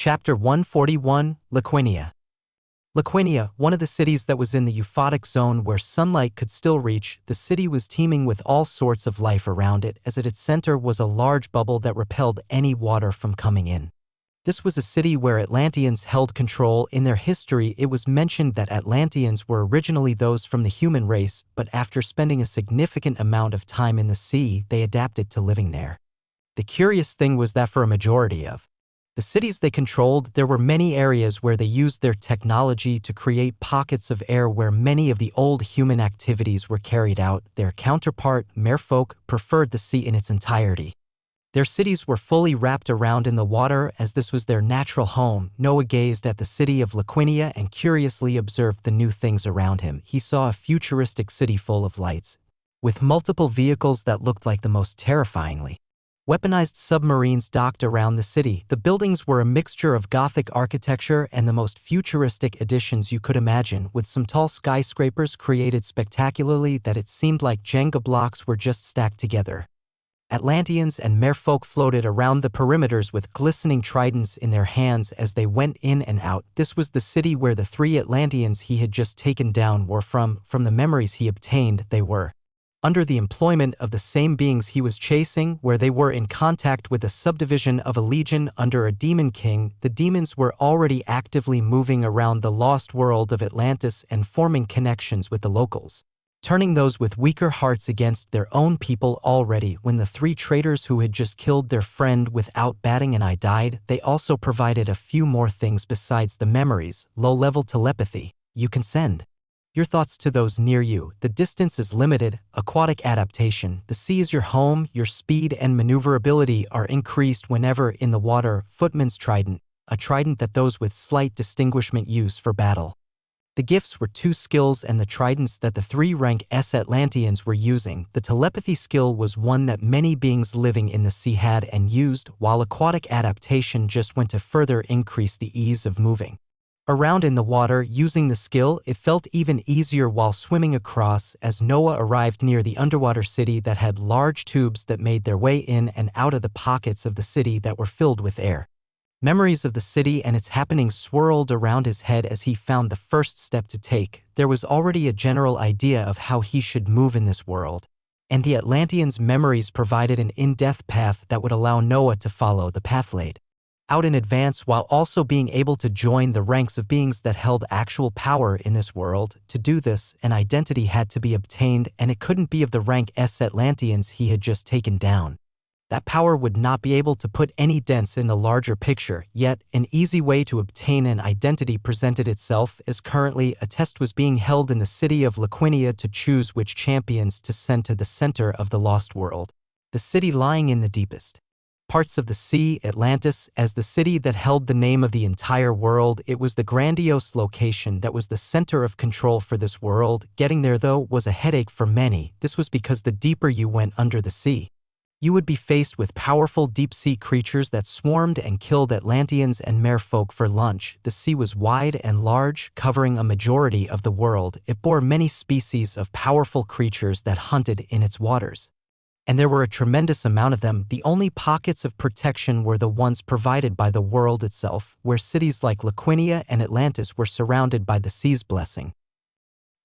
Chapter 141, Liquinia. Liquinia, one of the cities that was in the euphotic zone where sunlight could still reach, the city was teeming with all sorts of life around it, as at its center was a large bubble that repelled any water from coming in. This was a city where Atlanteans held control. In their history, it was mentioned that Atlanteans were originally those from the human race, but after spending a significant amount of time in the sea, they adapted to living there. The curious thing was that for a majority of the cities they controlled, there were many areas where they used their technology to create pockets of air where many of the old human activities were carried out. Their counterpart, merfolk, preferred the sea in its entirety. Their cities were fully wrapped around in the water, as this was their natural home. Noah gazed at the city of Liquinia and curiously observed the new things around him. He saw a futuristic city full of lights, with multiple vehicles that looked like the most terrifyingly weaponized submarines docked around the city. The buildings were a mixture of Gothic architecture and the most futuristic additions you could imagine, with some tall skyscrapers created spectacularly that it seemed like Jenga blocks were just stacked together. Atlanteans and merfolk floated around the perimeters with glistening tridents in their hands as they went in and out. This was the city where the 3 Atlanteans he had just taken down were from. From the memories he obtained, they were under the employment of the same beings he was chasing, where they were in contact with a subdivision of a legion under a demon king. The demons were already actively moving around the lost world of Atlantis and forming connections with the locals, turning those with weaker hearts against their own people. Already, when the 3 traitors who had just killed their friend without batting an eye died, they also provided a few more things besides the memories. Low-level telepathy. You can send your thoughts to those near you. The distance is limited. Aquatic adaptation. The sea is your home. Your speed and maneuverability are increased whenever in the water. Footman's trident. A trident that those with slight distinguishment use for battle. The gifts were 2 skills and the tridents that the 3 rank S Atlanteans were using. The telepathy skill was one that many beings living in the sea had and used, while aquatic adaptation just went to further increase the ease of moving around in the water. Using the skill, it felt even easier while swimming across. As Noah arrived near the underwater city that had large tubes that made their way in and out of the pockets of the city that were filled with air. Memories of the city and its happenings swirled around his head as he found the first step to take. There was already a general idea of how he should move in this world, and the Atlanteans' memories provided an in-depth path that would allow Noah to follow the path laid out in advance, while also being able to join the ranks of beings that held actual power in this world. To do this, an identity had to be obtained, and it couldn't be of the rank S Atlanteans he had just taken down. That power would not be able to put any dents in the larger picture, yet an easy way to obtain an identity presented itself, as currently a test was being held in the city of Liquinia to choose which champions to send to the center of the lost world. The city lying in the deepest parts of the sea, Atlantis, as the city that held the name of the entire world. It was the grandiose location that was the center of control for this world. Getting there, though, was a headache for many. This was because the deeper you went under the sea, you would be faced with powerful deep-sea creatures that swarmed and killed Atlanteans and merfolk for lunch. The sea was wide and large, covering a majority of the world. It bore many species of powerful creatures that hunted in its waters, and there were a tremendous amount of them. The only pockets of protection were the ones provided by the world itself, where cities like Liquinia and Atlantis were surrounded by the sea's blessing.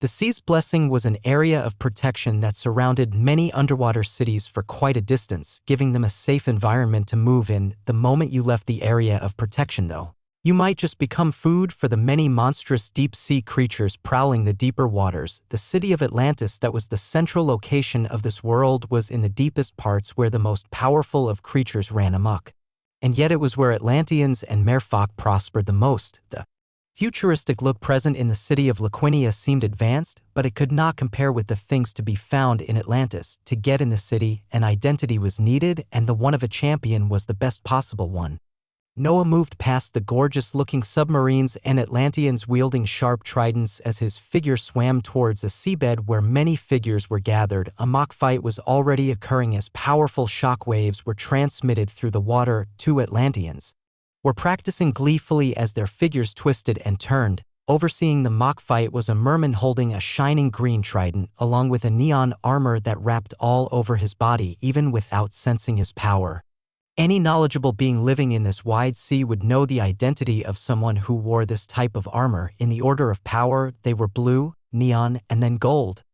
The sea's blessing was an area of protection that surrounded many underwater cities for quite a distance, giving them a safe environment to move in. The moment you left the area of protection, though, you might just become food for the many monstrous deep-sea creatures prowling the deeper waters. The city of Atlantis, that was the central location of this world, was in the deepest parts where the most powerful of creatures ran amok. And yet it was where Atlanteans and merfolk prospered the most. The futuristic look present in the city of Liquinia seemed advanced, but it could not compare with the things to be found in Atlantis. To get in the city, an identity was needed, and the one of a champion was the best possible one. Noah moved past the gorgeous-looking submarines and Atlanteans wielding sharp tridents as his figure swam towards a seabed where many figures were gathered. A mock fight was already occurring as powerful shock waves were transmitted through the water. 2 Atlanteans were practicing gleefully as their figures twisted and turned. Overseeing the mock fight was a merman holding a shining green trident, along with a neon armor that wrapped all over his body even without sensing his power. Any knowledgeable being living in this wide sea would know the identity of someone who wore this type of armor. In the order of power, they were blue, neon, and then gold.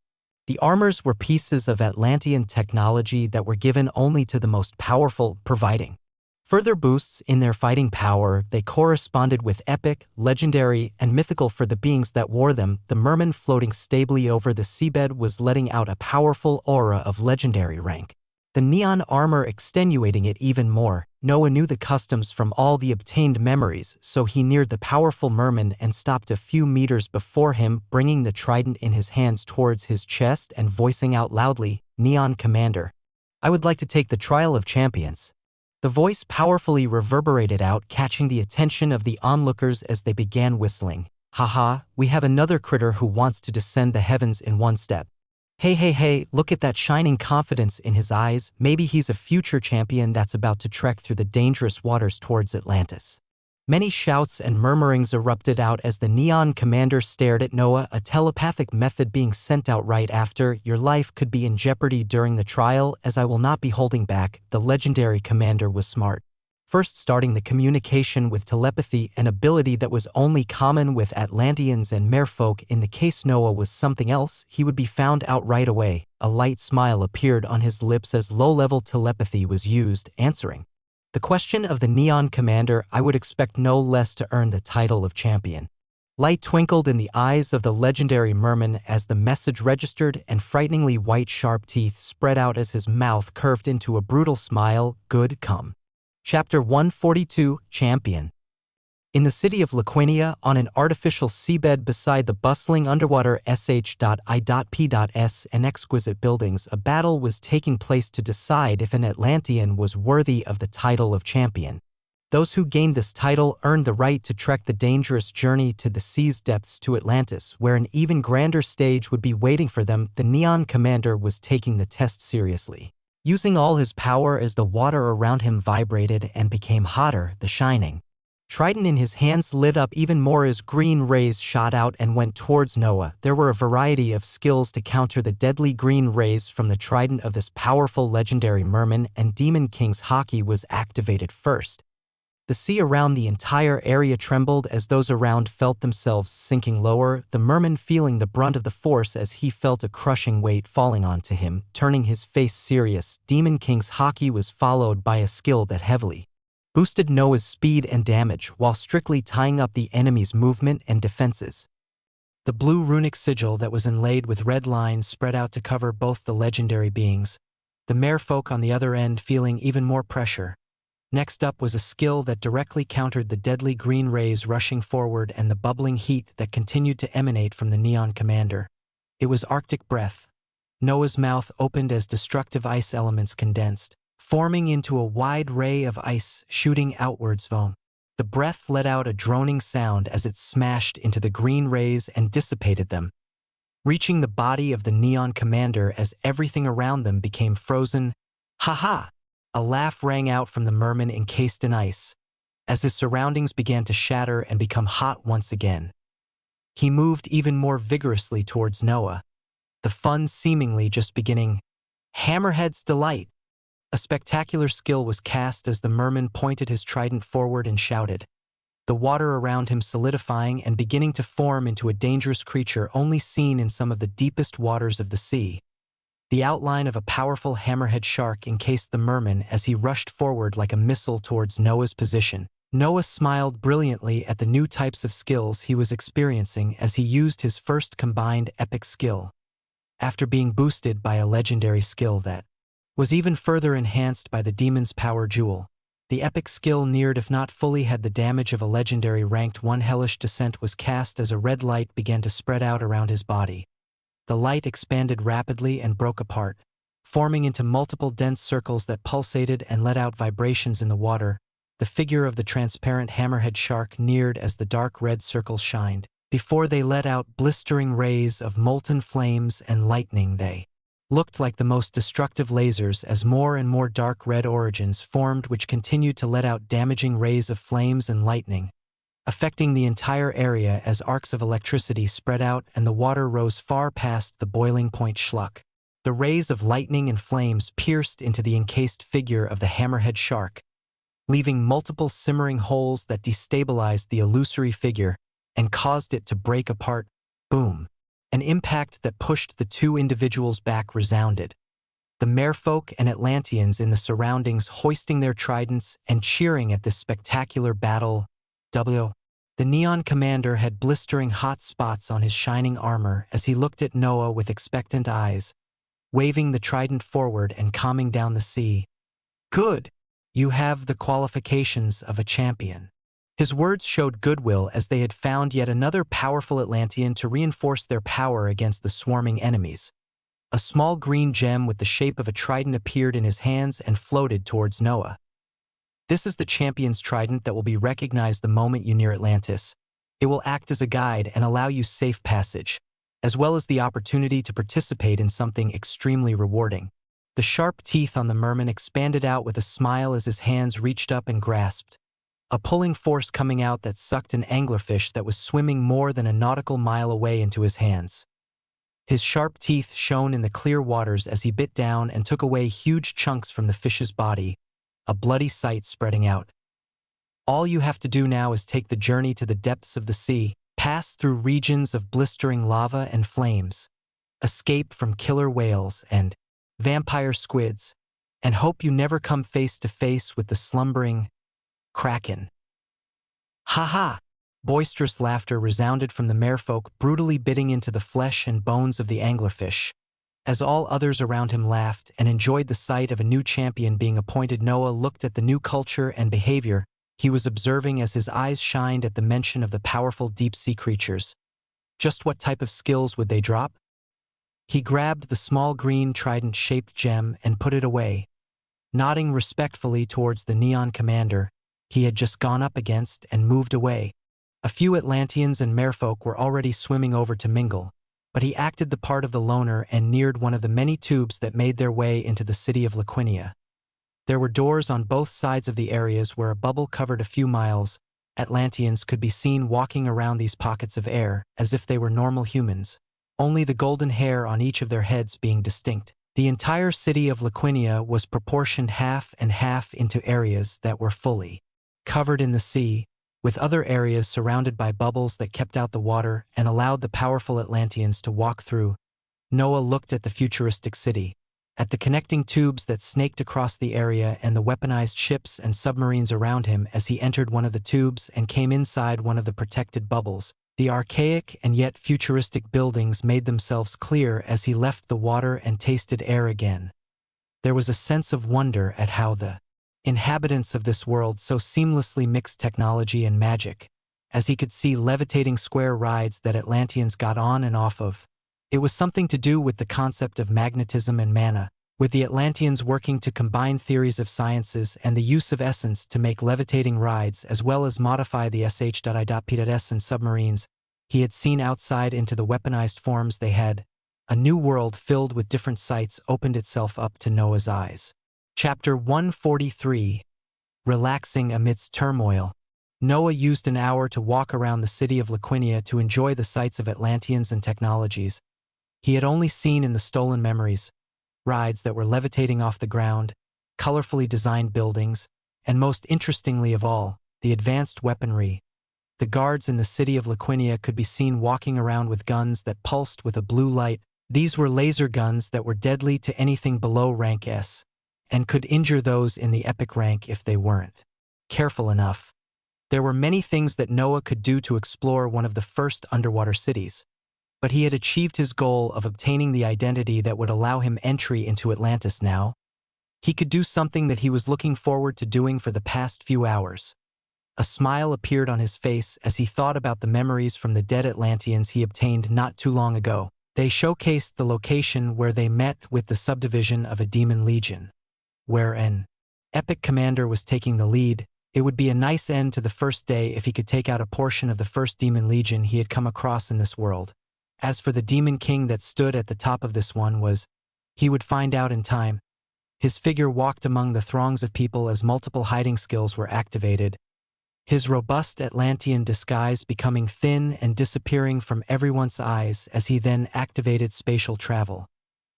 The armors were pieces of Atlantean technology that were given only to the most powerful, providing further boosts in their fighting power. They corresponded with epic, legendary, and mythical for the beings that wore them. The merman floating stably over the seabed was letting out a powerful aura of legendary rank, the neon armor extenuating it even more. Noah knew the customs from all the obtained memories, so he neared the powerful merman and stopped a few meters before him, bringing the trident in his hands towards his chest and voicing out loudly, "Neon Commander, I would like to take the trial of champions." The voice powerfully reverberated out, catching the attention of the onlookers as they began whistling. "Haha, we have another critter who wants to descend the heavens in one step. Hey, look at that shining confidence in his eyes. Maybe he's a future champion that's about to trek through the dangerous waters towards Atlantis." Many shouts and murmurings erupted out as the Neon Commander stared at Noah, a telepathic method being sent out right after. "Your life could be in jeopardy during the trial, as I will not be holding back." The legendary commander was smart, first starting the communication with telepathy, an ability that was only common with Atlanteans and merfolk. In the case Noah was something else, he would be found out right away. A light smile appeared on his lips as low-level telepathy was used, answering the question of the Neon Commander. "I would expect no less to earn the title of champion." Light twinkled in the eyes of the legendary merman as the message registered, and frighteningly white sharp teeth spread out as his mouth curved into a brutal smile. "Good, come." Chapter 142, Champion. In the city of Liquinia, on an artificial seabed beside the bustling underwater sh.i.p.s and exquisite buildings, a battle was taking place to decide if an Atlantean was worthy of the title of champion. Those who gained this title earned the right to trek the dangerous journey to the sea's depths to Atlantis, where an even grander stage would be waiting for them. The Neon Commander was taking the test seriously, using all his power as the water around him vibrated and became hotter. The shining trident in his hands lit up even more as green rays shot out and went towards Noah. There were a variety of skills to counter the deadly green rays from the trident of this powerful legendary merman, and Demon King's Haki was activated first. The sea around the entire area trembled as those around felt themselves sinking lower, the merman feeling the brunt of the force as he felt a crushing weight falling onto him, turning his face serious. Demon King's Haki was followed by a skill that heavily boosted Noah's speed and damage while strictly tying up the enemy's movement and defenses. The blue runic sigil that was inlaid with red lines spread out to cover both the legendary beings, the merfolk on the other end feeling even more pressure. Next up was a skill that directly countered the deadly green rays rushing forward and the bubbling heat that continued to emanate from the Neon Commander. It was Arctic Breath. Noah's mouth opened as destructive ice elements condensed, forming into a wide ray of ice shooting outwards foam. The breath let out a droning sound as it smashed into the green rays and dissipated them, reaching the body of the Neon Commander as everything around them became frozen. "Ha!" A laugh rang out from the merman encased in ice, as his surroundings began to shatter and become hot once again. He moved even more vigorously towards Noah, the fun seemingly just beginning. Hammerhead's Delight. A spectacular skill was cast as the merman pointed his trident forward and shouted, the water around him solidifying and beginning to form into a dangerous creature only seen in some of the deepest waters of the sea. The outline of a powerful hammerhead shark encased the merman as he rushed forward like a missile towards Noah's position. Noah smiled brilliantly at the new types of skills he was experiencing as he used his first combined epic skill, after being boosted by a legendary skill that was even further enhanced by the demon's power jewel. The epic skill neared, if not fully, had the damage of a legendary ranked 1. Hellish Descent was cast as a red light began to spread out around his body. The light expanded rapidly and broke apart, forming into multiple dense circles that pulsated and let out vibrations in the water. The figure of the transparent hammerhead shark neared as the dark red circles shined. Before they let out blistering rays of molten flames and lightning, they looked like the most destructive lasers as more and more dark red origins formed which continued to let out damaging rays of flames and lightning, affecting the entire area as arcs of electricity spread out and the water rose far past the boiling point. Schluck. The rays of lightning and flames pierced into the encased figure of the hammerhead shark, leaving multiple simmering holes that destabilized the illusory figure and caused it to break apart. Boom. An impact that pushed the two individuals back resounded. The merfolk and Atlanteans in the surroundings hoisting their tridents and cheering at this spectacular battle. The Neon Commander had blistering hot spots on his shining armor as he looked at Noah with expectant eyes, waving the trident forward and calming down the sea. Good. You have the qualifications of a champion. His words showed goodwill as they had found yet another powerful Atlantean to reinforce their power against the swarming enemies. A small green gem with the shape of a trident appeared in his hands and floated towards Noah. This is the champion's trident that will be recognized the moment you near Atlantis. It will act as a guide and allow you safe passage, as well as the opportunity to participate in something extremely rewarding. The sharp teeth on the merman expanded out with a smile as his hands reached up and grasped, a pulling force coming out that sucked an anglerfish that was swimming more than a nautical mile away into his hands. His sharp teeth shone in the clear waters as he bit down and took away huge chunks from the fish's body, a bloody sight spreading out. All you have to do now is take the journey to the depths of the sea, pass through regions of blistering lava and flames, escape from killer whales and vampire squids, and hope you never come face to face with the slumbering kraken. Ha ha! Boisterous laughter resounded from the merfolk, brutally biting into the flesh and bones of the anglerfish. As all others around him laughed and enjoyed the sight of a new champion being appointed, Noah looked at the new culture and behavior he was observing as his eyes shined at the mention of the powerful deep-sea creatures. Just what type of skills would they drop? He grabbed the small green trident-shaped gem and put it away, nodding respectfully towards the Neon Commander he had just gone up against and moved away. A few Atlanteans and merfolk were already swimming over to mingle, but he acted the part of the loner and neared one of the many tubes that made their way into the city of Laquinia. There were doors on both sides of the areas where a bubble covered a few miles. Atlanteans could be seen walking around these pockets of air as if they were normal humans, only the golden hair on each of their heads being distinct. The entire city of Laquinia was proportioned half and half into areas that were fully covered in the sea, with other areas surrounded by bubbles that kept out the water and allowed the powerful Atlanteans to walk through. Noah looked at the futuristic city, at the connecting tubes that snaked across the area and the weaponized ships and submarines around him as he entered one of the tubes and came inside one of the protected bubbles. The archaic and yet futuristic buildings made themselves clear as he left the water and tasted air again. There was a sense of wonder at how the inhabitants of this world so seamlessly mixed technology and magic, as he could see levitating square rides that Atlanteans got on and off of. It was something to do with the concept of magnetism and mana, with the Atlanteans working to combine theories of sciences and the use of essence to make levitating rides as well as modify the sh.I.P.S and submarines he had seen outside into the weaponized forms they had. A new world filled with different sights opened itself up to Noah's eyes. Chapter 143. Relaxing amidst turmoil. Noah used an hour to walk around the city of Laquinia to enjoy the sights of Atlanteans and technologies he had only seen in the stolen memories, rides that were levitating off the ground, colorfully designed buildings, and most interestingly of all, the advanced weaponry. The guards in the city of Laquinia could be seen walking around with guns that pulsed with a blue light. These were laser guns that were deadly to anything below rank S, and could injure those in the epic rank if they weren't careful enough. There were many things that Noah could do to explore one of the first underwater cities, but he had achieved his goal of obtaining the identity that would allow him entry into Atlantis now. He could do something that he was looking forward to doing for the past few hours. A smile appeared on his face as he thought about the memories from the dead Atlanteans he obtained not too long ago. They showcased the location where they met with the subdivision of a demon legion, where an epic commander was taking the lead. It would be a nice end to the first day if he could take out a portion of the first demon legion he had come across in this world. As for the demon king that stood at the top of this one he would find out in time. His figure walked among the throngs of people as multiple hiding skills were activated, his robust Atlantean disguise becoming thin and disappearing from everyone's eyes as he then activated spatial travel.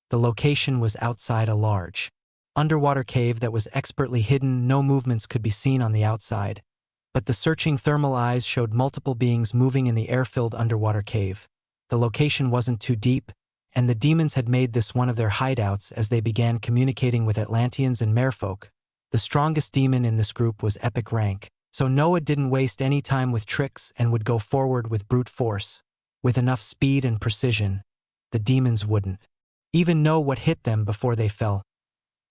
The location was outside a large underwater cave that was expertly hidden, no movements could be seen on the outside. But the searching thermal eyes showed multiple beings moving in the air-filled underwater cave. The location wasn't too deep, and the demons had made this one of their hideouts as they began communicating with Atlanteans and merfolk. The strongest demon in this group was epic rank, so Noah didn't waste any time with tricks and would go forward with brute force. With enough speed and precision, the demons wouldn't even know what hit them before they fell.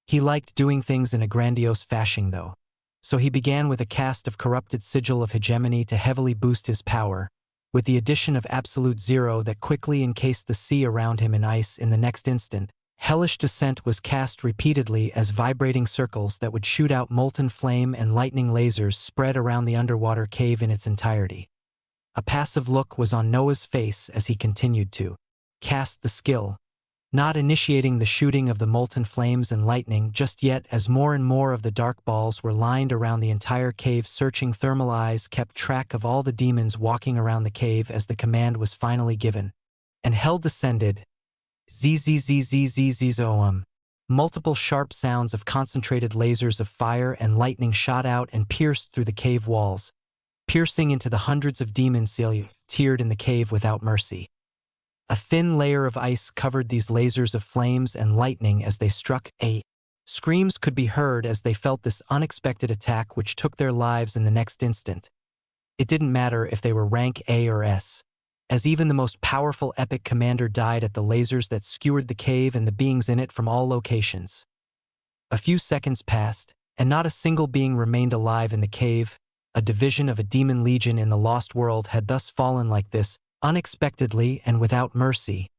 He liked doing things in a grandiose fashion though, so he began with a cast of corrupted sigil of hegemony to heavily boost his power, with the addition of absolute zero that quickly encased the sea around him in ice in the next instant. Hellish Descent was cast repeatedly as vibrating circles that would shoot out molten flame and lightning lasers spread around the underwater cave in its entirety. A passive look was on Noah's face as he continued to cast the skill, not initiating the shooting of the molten flames and lightning just yet as more and more of the dark balls were lined around the entire cave. Searching thermal eyes kept track of all the demons walking around the cave as the command was finally given. And hell descended. Zzzzzzzzzzom. Multiple sharp sounds of concentrated lasers of fire and lightning shot out and pierced through the cave walls, piercing into the hundreds of demons tiered in the cave without mercy. A thin layer of ice covered these lasers of flames and lightning as they struck. Screams could be heard as they felt this unexpected attack which took their lives in the next instant. It didn't matter if they were rank A or S, as even the most powerful epic commander died at the lasers that skewered the cave and the beings in it from all locations. A few seconds passed, and not a single being remained alive in the cave. A division of a demon legion in the Lost World had thus fallen like this, unexpectedly and without mercy.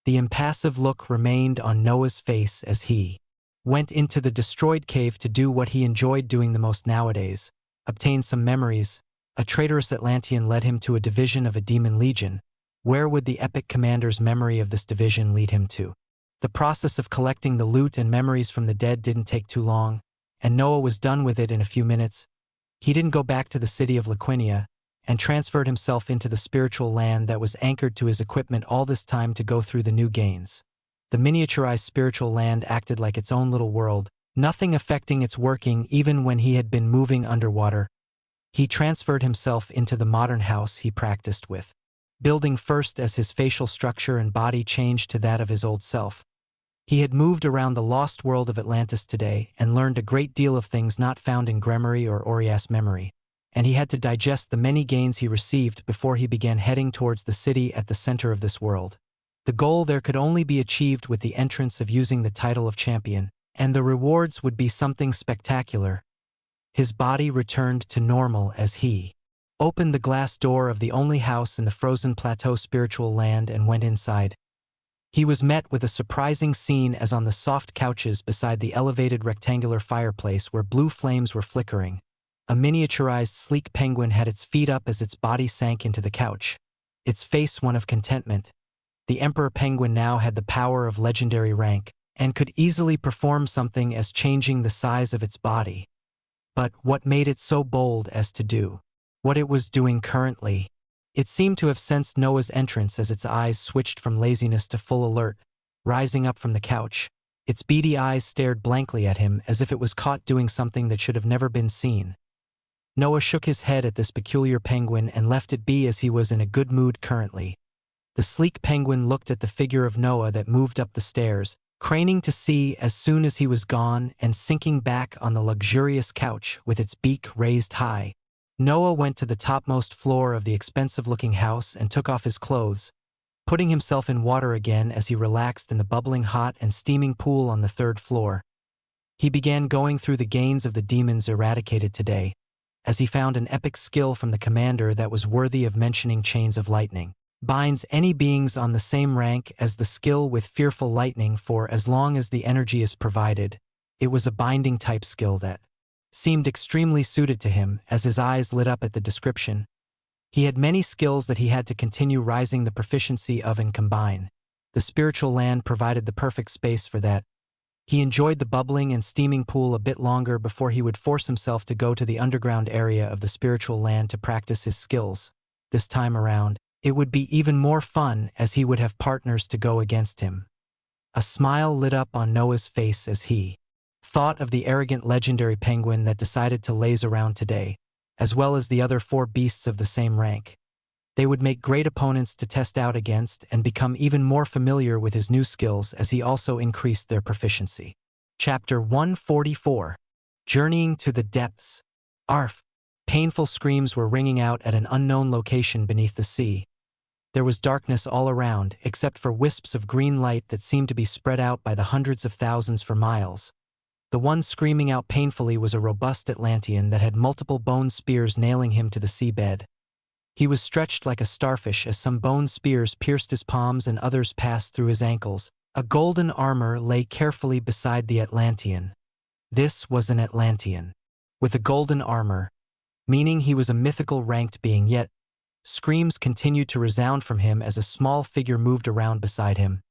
The impassive look remained on Noah's face as he went into the destroyed cave to do what he enjoyed doing the most nowadays, obtain some memories. A traitorous Atlantean led him to a division of a demon legion. Where would the epic commander's memory of this division lead him to? The process of collecting the loot and memories from the dead didn't take too long, and Noah was done with it in a few minutes. He didn't go back to the city of Laquinia, and transferred himself into the spiritual land that was anchored to his equipment all this time to go through the new gains. The miniaturized spiritual land acted like its own little world, nothing affecting its working even when he had been moving underwater. He transferred himself into the modern house he practiced with, building first as his facial structure and body changed to that of his old self. He had moved around the lost world of Atlantis today and learned a great deal of things not found in Gremory or Orias memory, and he had to digest the many gains he received before he began heading towards the city at the center of this world. The goal there could only be achieved with the entrance of using the title of champion, and the rewards would be something spectacular. His body returned to normal as he opened the glass door of the only house in the frozen plateau spiritual land and went inside. He was met with a surprising scene as on the soft couches beside the elevated rectangular fireplace where blue flames were flickering, a miniaturized sleek penguin had its feet up as its body sank into the couch, its face one of contentment. The Emperor Penguin now had the power of legendary rank, and could easily perform something as changing the size of its body. But what made it so bold as to do what it was doing currently? It seemed to have sensed Noah's entrance as its eyes switched from laziness to full alert. Rising up from the couch, its beady eyes stared blankly at him as if it was caught doing something that should have never been seen. Noah shook his head at this peculiar penguin and left it be as he was in a good mood currently. The sleek penguin looked at the figure of Noah that moved up the stairs, craning to see as soon as he was gone and sinking back on the luxurious couch with its beak raised high. Noah went to the topmost floor of the expensive-looking house and took off his clothes, putting himself in water again as he relaxed in the bubbling hot and steaming pool on the third floor. He began going through the gains of the demons eradicated today, as he found an epic skill from the commander that was worthy of mentioning. Chains of Lightning binds any beings on the same rank as the skill with fearful lightning for as long as the energy is provided. It was a binding type skill that seemed extremely suited to him as his eyes lit up at the description. He had many skills that he had to continue rising the proficiency of and combine. The spiritual land provided the perfect space for that. He enjoyed the bubbling and steaming pool a bit longer before he would force himself to go to the underground area of the spiritual land to practice his skills. This time around, it would be even more fun as he would have partners to go against him. A smile lit up on Noah's face as he thought of the arrogant legendary penguin that decided to laze around today, as well as the other 4 beasts of the same rank. They would make great opponents to test out against and become even more familiar with his new skills as he also increased their proficiency. Chapter 144. Journeying to the Depths. Arf! Painful screams were ringing out at an unknown location beneath the sea. There was darkness all around, except for wisps of green light that seemed to be spread out by the hundreds of thousands for miles. The one screaming out painfully was a robust Atlantean that had multiple bone spears nailing him to the seabed. He was stretched like a starfish as some bone spears pierced his palms and others passed through his ankles. A golden armor lay carefully beside the Atlantean. This was an Atlantean, with a golden armor, meaning he was a mythical ranked being, yet screams continued to resound from him as a small figure moved around beside him.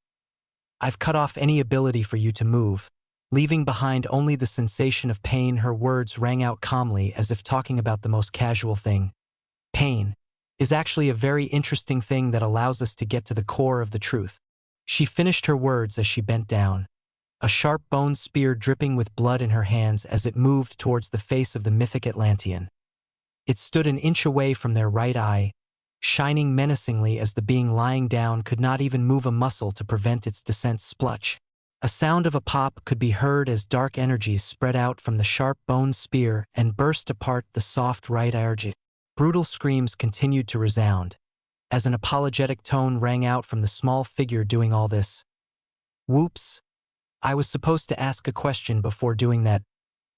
"I've cut off any ability for you to move," leaving behind only the sensation of pain. Her words rang out calmly as if talking about the most casual thing. Pain is actually a very interesting thing that allows us to get to the core of the truth. She finished her words as she bent down, a sharp bone spear dripping with blood in her hands as it moved towards the face of the mythic Atlantean. It stood an inch away from their right eye, shining menacingly as the being lying down could not even move a muscle to prevent its descent. Splutch. A sound of a pop could be heard as dark energies spread out from the sharp bone spear and burst apart the soft right eye. Brutal screams continued to resound, as an apologetic tone rang out from the small figure doing all this. "Whoops. I was supposed to ask a question before doing that.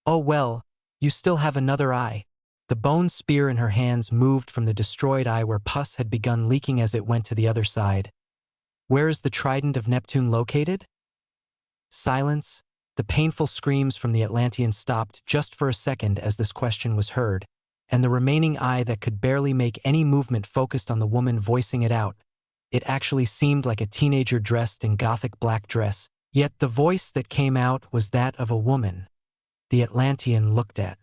Oh well, you still have another eye." The bone spear in her hands moved from the destroyed eye where pus had begun leaking as it went to the other side. "Where is the trident of Neptune located?" Silence. The painful screams from the Atlantean stopped just for a second as this question was heard, and the remaining eye that could barely make any movement focused on the woman voicing it out. It actually seemed like a teenager dressed in gothic black dress, yet the voice that came out was that of a woman. The Atlantean looked at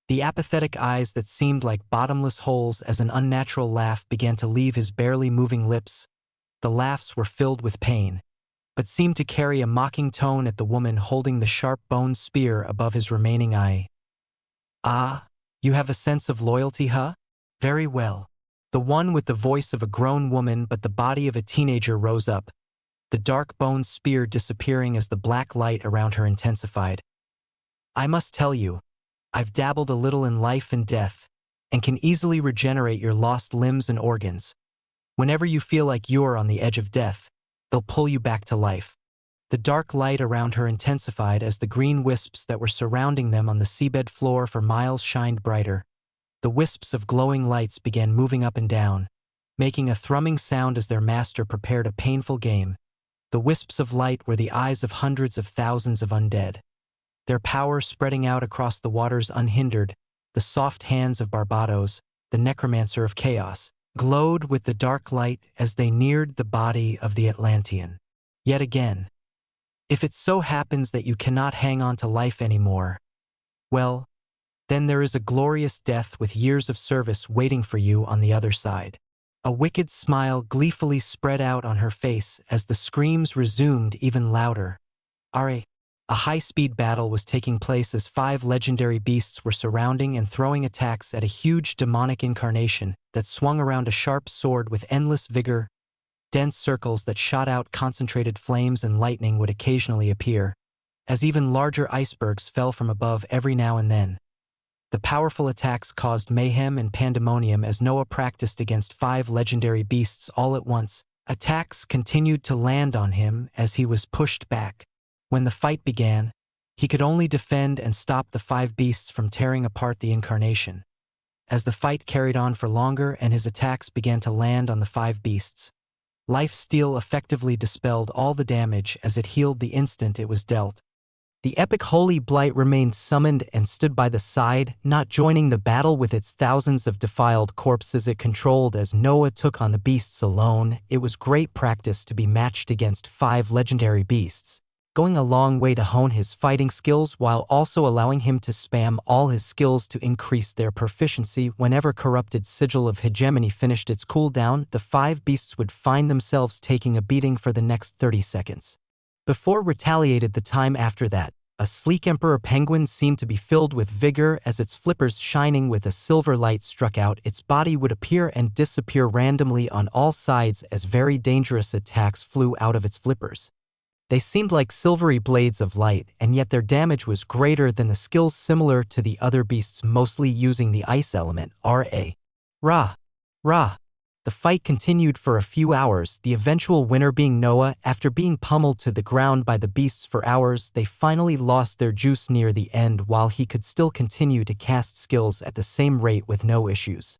the apathetic eyes that seemed like bottomless holes as an unnatural laugh began to leave his barely moving lips. The laughs were filled with pain, but seemed to carry a mocking tone at the woman holding the sharp bone spear above his remaining eye. "Ah, you have a sense of loyalty, huh? Very well." The one with the voice of a grown woman but the body of a teenager rose up, the dark bone spear disappearing as the black light around her intensified. "I must tell you, I've dabbled a little in life and death, and can easily regenerate your lost limbs and organs. Whenever you feel like you're on the edge of death, they'll pull you back to life." The dark light around her intensified as the green wisps that were surrounding them on the seabed floor for miles shined brighter. The wisps of glowing lights began moving up and down, making a thrumming sound as their master prepared a painful game. The wisps of light were the eyes of hundreds of thousands of undead, their power spreading out across the waters unhindered. The soft hands of Barbados, the necromancer of chaos, glowed with the dark light as they neared the body of the Atlantean. Yet again, if it so happens that you cannot hang on to life anymore, well, then there is a glorious death with years of service waiting for you on the other side. A wicked smile gleefully spread out on her face as the screams resumed even louder. A high-speed battle was taking place as 5 legendary beasts were surrounding and throwing attacks at a huge demonic incarnation that swung around a sharp sword with endless vigor. Dense circles that shot out concentrated flames and lightning would occasionally appear, as even larger icebergs fell from above every now and then. The powerful attacks caused mayhem and pandemonium as Noah practiced against 5 legendary beasts all at once. Attacks continued to land on him as he was pushed back. When the fight began, he could only defend and stop the 5 beasts from tearing apart the incarnation. As the fight carried on for longer and his attacks began to land on the 5 beasts, Life Steal effectively dispelled all the damage as it healed the instant it was dealt. The epic Holy Blight remained summoned and stood by the side, not joining the battle with its thousands of defiled corpses it controlled as Noah took on the beasts alone. It was great practice to be matched against 5 legendary beasts, going a long way to hone his fighting skills while also allowing him to spam all his skills to increase their proficiency. Whenever Corrupted Sigil of Hegemony finished its cooldown, the 5 beasts would find themselves taking a beating for the next 30 seconds. Before retaliated the time after that, A sleek emperor penguin seemed to be filled with vigor as its flippers shining with a silver light struck out. Its body would appear and disappear randomly on all sides as very dangerous attacks flew out of its flippers. They seemed like silvery blades of light, and yet their damage was greater than the skills similar to the other beasts, mostly using the ice element, Ra. The fight continued for a few hours, the eventual winner being Noah. After being pummeled to the ground by the beasts for hours, they finally lost their juice near the end while he could still continue to cast skills at the same rate with no issues.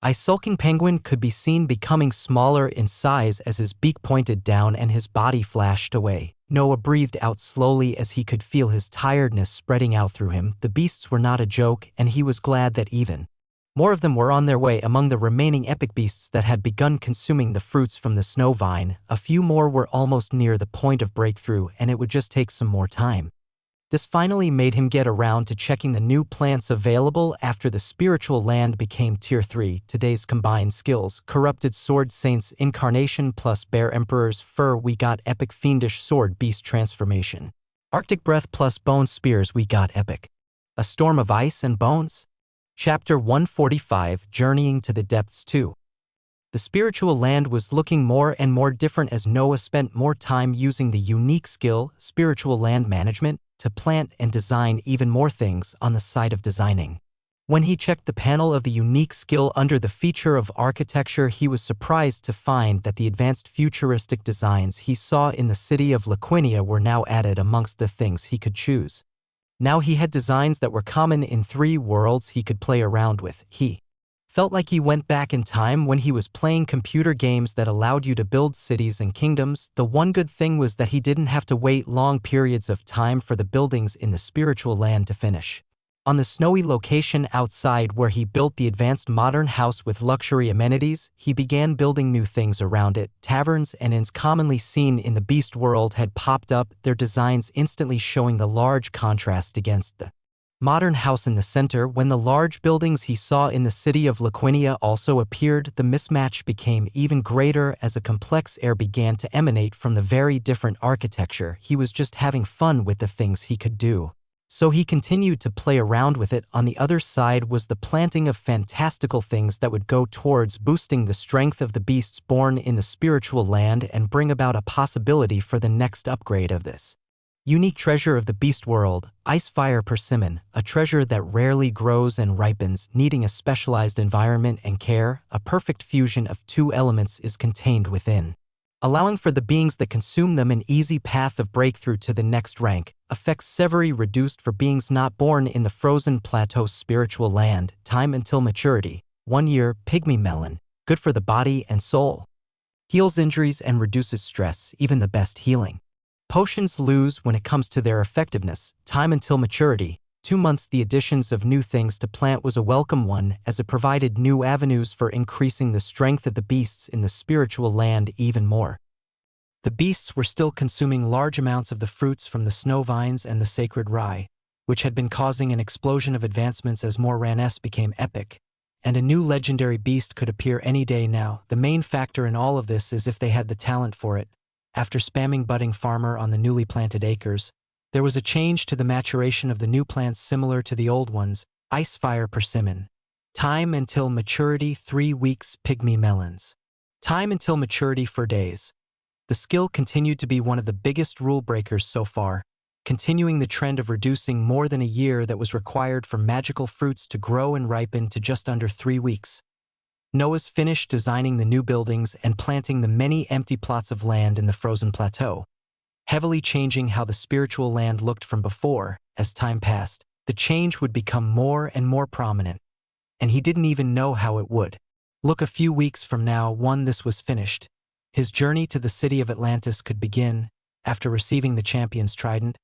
A sulking penguin could be seen becoming smaller in size as his beak pointed down and his body flashed away. Noah breathed out slowly as he could feel his tiredness spreading out through him. The beasts were not a joke, and he was glad that even more of them were on their way. Among the remaining epic beasts that had begun consuming the fruits from the snow vine, a few more were almost near the point of breakthrough, and it would just take some more time. This finally made him get around to checking the new plants available after the spiritual land became Tier 3. Today's combined skills: Corrupted Sword Saint's Incarnation plus Bear Emperor's Fur. We got Epic Fiendish Sword Beast Transformation. Arctic Breath plus Bone Spears. We got Epic A Storm of Ice and Bones. Chapter 145, Journeying to the Depths 2. The spiritual land was looking more and more different as Noah spent more time using the unique skill, Spiritual Land Management, to plant and design even more things on the side of designing. When he checked the panel of the unique skill under the feature of architecture, he was surprised to find that the advanced futuristic designs he saw in the city of Laquinia were now added amongst the things he could choose. Now he had designs that were common in 3 worlds he could play around with. He felt like he went back in time when he was playing computer games that allowed you to build cities and kingdoms. The one good thing was that he didn't have to wait long periods of time for the buildings in the spiritual land to finish. On the snowy location outside where he built the advanced modern house with luxury amenities, he began building new things around it. Taverns and inns commonly seen in the beast world had popped up, their designs instantly showing the large contrast against the modern house in the center. When the large buildings he saw in the city of Laquinia also appeared, the mismatch became even greater as a complex air began to emanate from the very different architecture. He was just having fun with the things he could do, so he continued to play around with it. On the other side was the planting of fantastical things that would go towards boosting the strength of the beasts born in the spiritual land and bring about a possibility for the next upgrade of this unique treasure of the beast world, Icefire Persimmon, a treasure that rarely grows and ripens, needing a specialized environment and care. A perfect fusion of 2 elements is contained within, allowing for the beings that consume them an easy path of breakthrough to the next rank. Effects severely reduced for beings not born in the frozen plateau spiritual land. Time until maturity: 1 year. Pygmy Melon, good for the body and soul. Heals injuries and reduces stress. Even the best healing potions lose when it comes to their effectiveness. Time until maturity: 2 months. The additions of new things to plant was a welcome one, as it provided new avenues for increasing the strength of the beasts in the spiritual land even more. The beasts were still consuming large amounts of the fruits from the snow vines and the sacred rye, which had been causing an explosion of advancements as more Ranes became epic, and a new legendary beast could appear any day now. The main factor in all of this is if they had the talent for it. After spamming budding farmer on the newly planted acres, there was a change to the maturation of the new plants similar to the old ones. Icefire Persimmon. Time until maturity: 3 weeks. Pygmy Melons. Time until maturity: 4 days. The skill continued to be one of the biggest rule breakers so far, continuing the trend of reducing more than a year that was required for magical fruits to grow and ripen to just under 3 weeks. Noah's finished designing the new buildings and planting the many empty plots of land in the frozen plateau, heavily changing how the spiritual land looked from before. As time passed, the change would become more and more prominent, and he didn't even know how it would look a few weeks from now. This was finished, his journey to the city of Atlantis could begin. After receiving the champion's trident,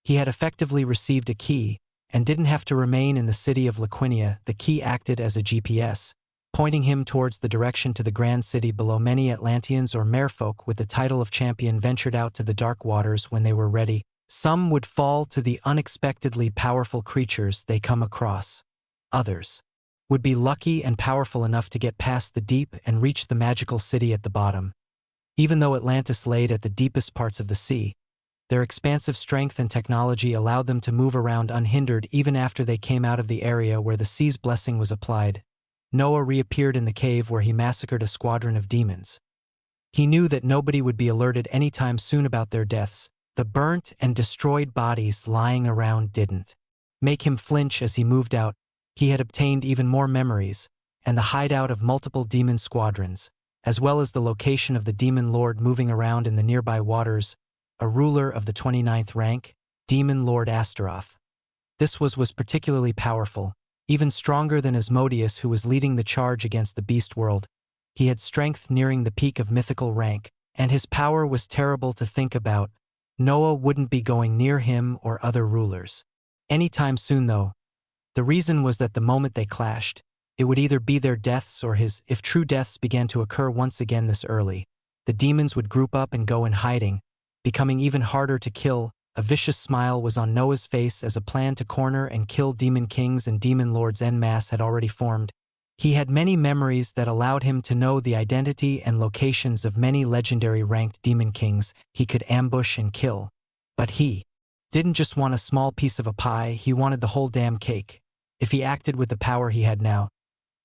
he had effectively received a key and didn't have to remain in the city of Laquinia. The key acted as a GPS, pointing him towards the direction to the grand city below. Many Atlanteans or merfolk with the title of champion ventured out to the dark waters when they were ready. Some would fall to the unexpectedly powerful creatures they come across. Others would be lucky and powerful enough to get past the deep and reach the magical city at the bottom. Even though Atlantis laid at the deepest parts of the sea, Their expansive strength and technology allowed them to move around unhindered even after they came out of the area where the sea's blessing was applied. Noah reappeared in the cave where he massacred a squadron of demons. He knew that nobody would be alerted anytime soon about their deaths. The burnt and destroyed bodies lying around didn't make him flinch as he moved out. He had obtained even more memories, and the hideout of multiple demon squadrons, as well as the location of the demon lord moving around in the nearby waters, a ruler of the 29th rank, Demon Lord Astaroth. This was particularly powerful, even stronger than Asmodeus, who was leading the charge against the beast world. He had strength nearing the peak of mythical rank, and his power was terrible to think about. Noah wouldn't be going near him or other rulers anytime soon, though. The reason was that the moment they clashed, it would either be their deaths or his. If true deaths began to occur once again this early, the demons would group up and go in hiding, becoming even harder to kill. A vicious smile was on Noah's face as a plan to corner and kill demon kings and demon lords en masse had already formed. He had many memories that allowed him to know the identity and locations of many legendary ranked demon kings he could ambush and kill. But he didn't just want a small piece of a pie, he wanted the whole damn cake. If he acted with the power he had now,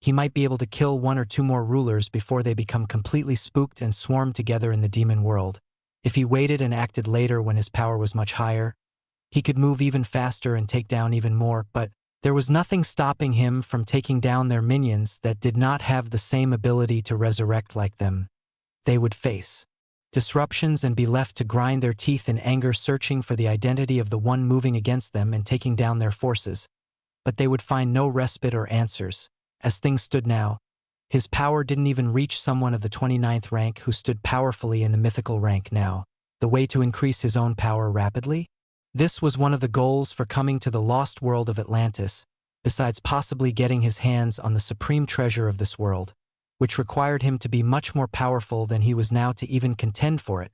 he might be able to kill one or two more rulers before they become completely spooked and swarm together in the demon world. If he waited and acted later when his power was much higher, he could move even faster and take down even more, but there was nothing stopping him from taking down their minions that did not have the same ability to resurrect like them. They would face disruptions and be left to grind their teeth in anger, searching for the identity of the one moving against them and taking down their forces. But they would find no respite or answers. As things stood now, his power didn't even reach someone of the 29th rank who stood powerfully in the mythical rank now. The way to increase his own power rapidly? This was one of the goals for coming to the lost world of Atlantis, besides possibly getting his hands on the supreme treasure of this world, which required him to be much more powerful than he was now to even contend for it.